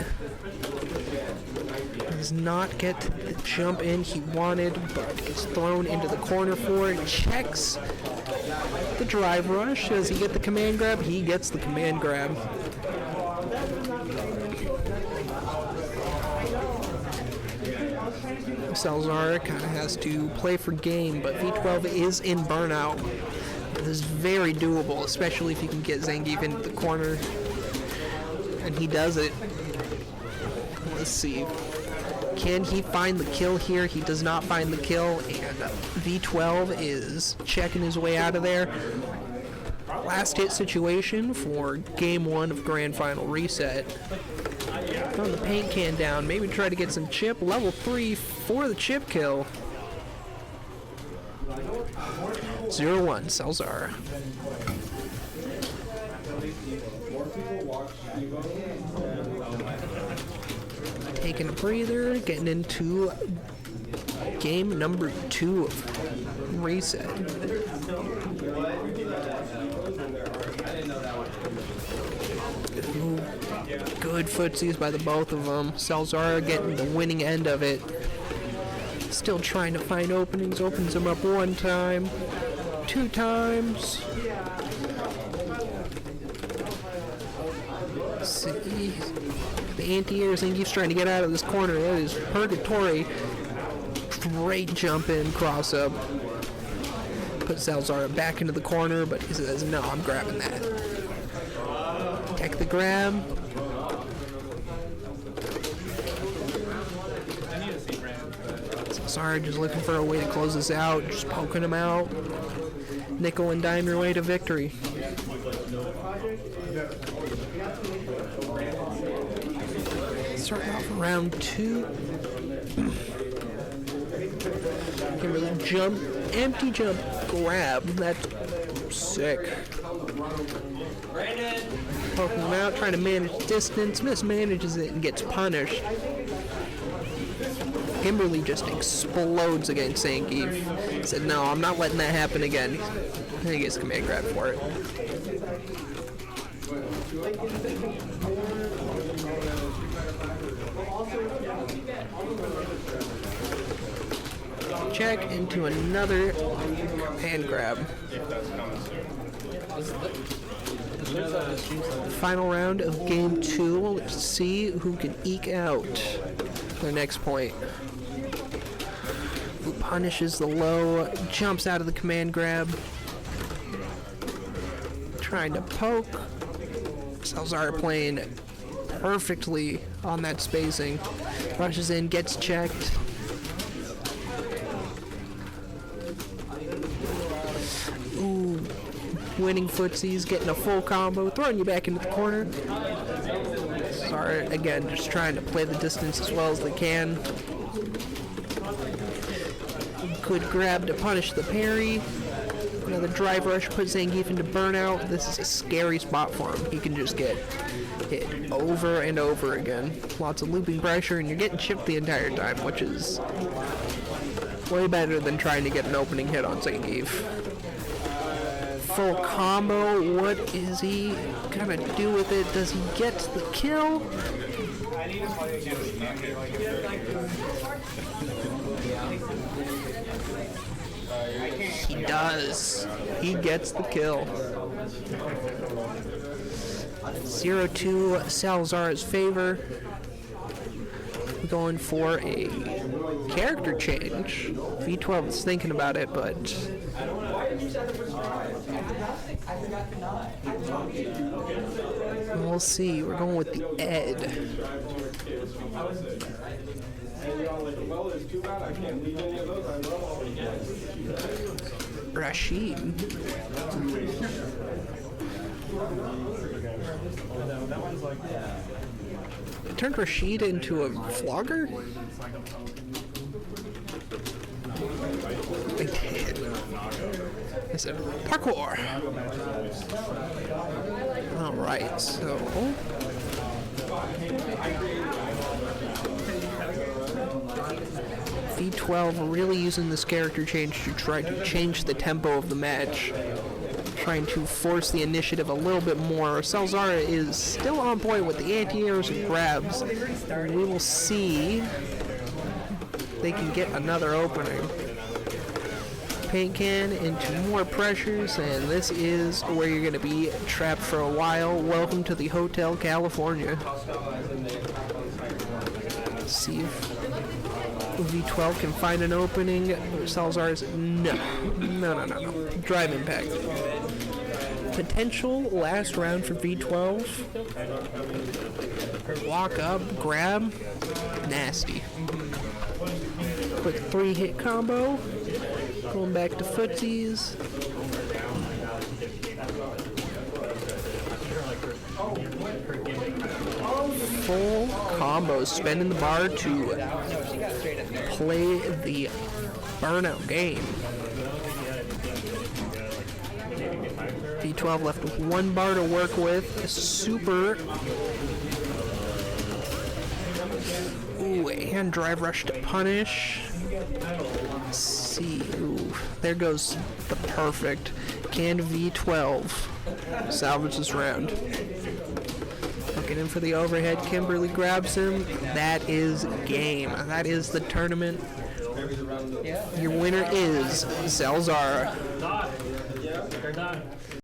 Does not get the jump in he wanted, but gets thrown into the corner for it. Checks the drive rush. Does he get the command grab? He gets the command grab. Salazara kind of has to play for game, but V12 is in burnout. This is very doable, especially if you can get Zangief into the corner. And he does it. Let's see. Can he find the kill here? He does not find the kill, and V12 is checking his way out of there. Last hit situation for game one of Grand Final Reset. Throwing the paint can down, maybe try to get some chip. Level 3 for the chip kill. 0-1, Salazara. Taking a breather, getting into game number 2 of Reset. Ooh, good footsies by the both of them. Salazara getting the winning end of it. Still trying to find openings. Opens them up 1 time, 2 times. See, the anti-air Zangief's trying to get out of this corner. That is purgatory. Great jump in, cross up. Put Salazara back into the corner, but he says, no, I'm grabbing that. Tech the grab. Salazara just looking for a way to close this out, just poking him out. Nickel and dime your way to victory. Starting off round 2. Can really jump, empty jump grab. That's sick. Poking him out, trying to manage distance, mismanages it and gets punished. Kimberly just explodes against Zangief. Said, no, I'm not letting that happen again. And he gets command grab for it. Check into another command grab. Final round of game 2. Let's see who can eke out their next point. Who punishes the low, jumps out of the command grab. Trying to poke. Salazara playing perfectly on that spacing. Rushes in, gets checked. Ooh, winning footsies, getting a full combo, throwing you back into the corner. Sorry, again, just trying to play the distance as well as they can. Good grab to punish the parry. Another drive rush puts Zangief into burnout. This is a scary spot for him. He can just get hit over and over again. Lots of looping pressure, and you're getting chipped the entire time, which is way better than trying to get an opening hit on Zangief. Full combo. What is he gonna do with it? Does he get the kill? He does. He gets the kill. 0-2 Salazar's favor. Going for a character change. V12 is thinking about it, but we'll see. We're going with the Ed. Rashid. Turned Rashid into a vlogger? They did. I said parkour. Alright, so V12 really using this character change to try to change the tempo of the match. Trying to force the initiative a little bit more. Salazara is still on point with the anti-airs and grabs. We will see if they can get another opening. Paint can into more pressures, and this is where you're going to be trapped for a while. Welcome to the Hotel California. Let's see if V12 can find an opening. Salazar's no. Drive impact. Potential last round for V12. Walk up, grab, nasty. Quick 3-hit combo. Going back to footsies. Full combo, spending the bar to play the burnout game. V12 left with 1 bar to work with. Super. Ooh, and drive rush to punish. Let's see. Ooh, there goes the perfect. Can V12 salvage this round? Looking in for the overhead. Kimberly grabs him. That is game. That is the tournament. Your winner is Salazara.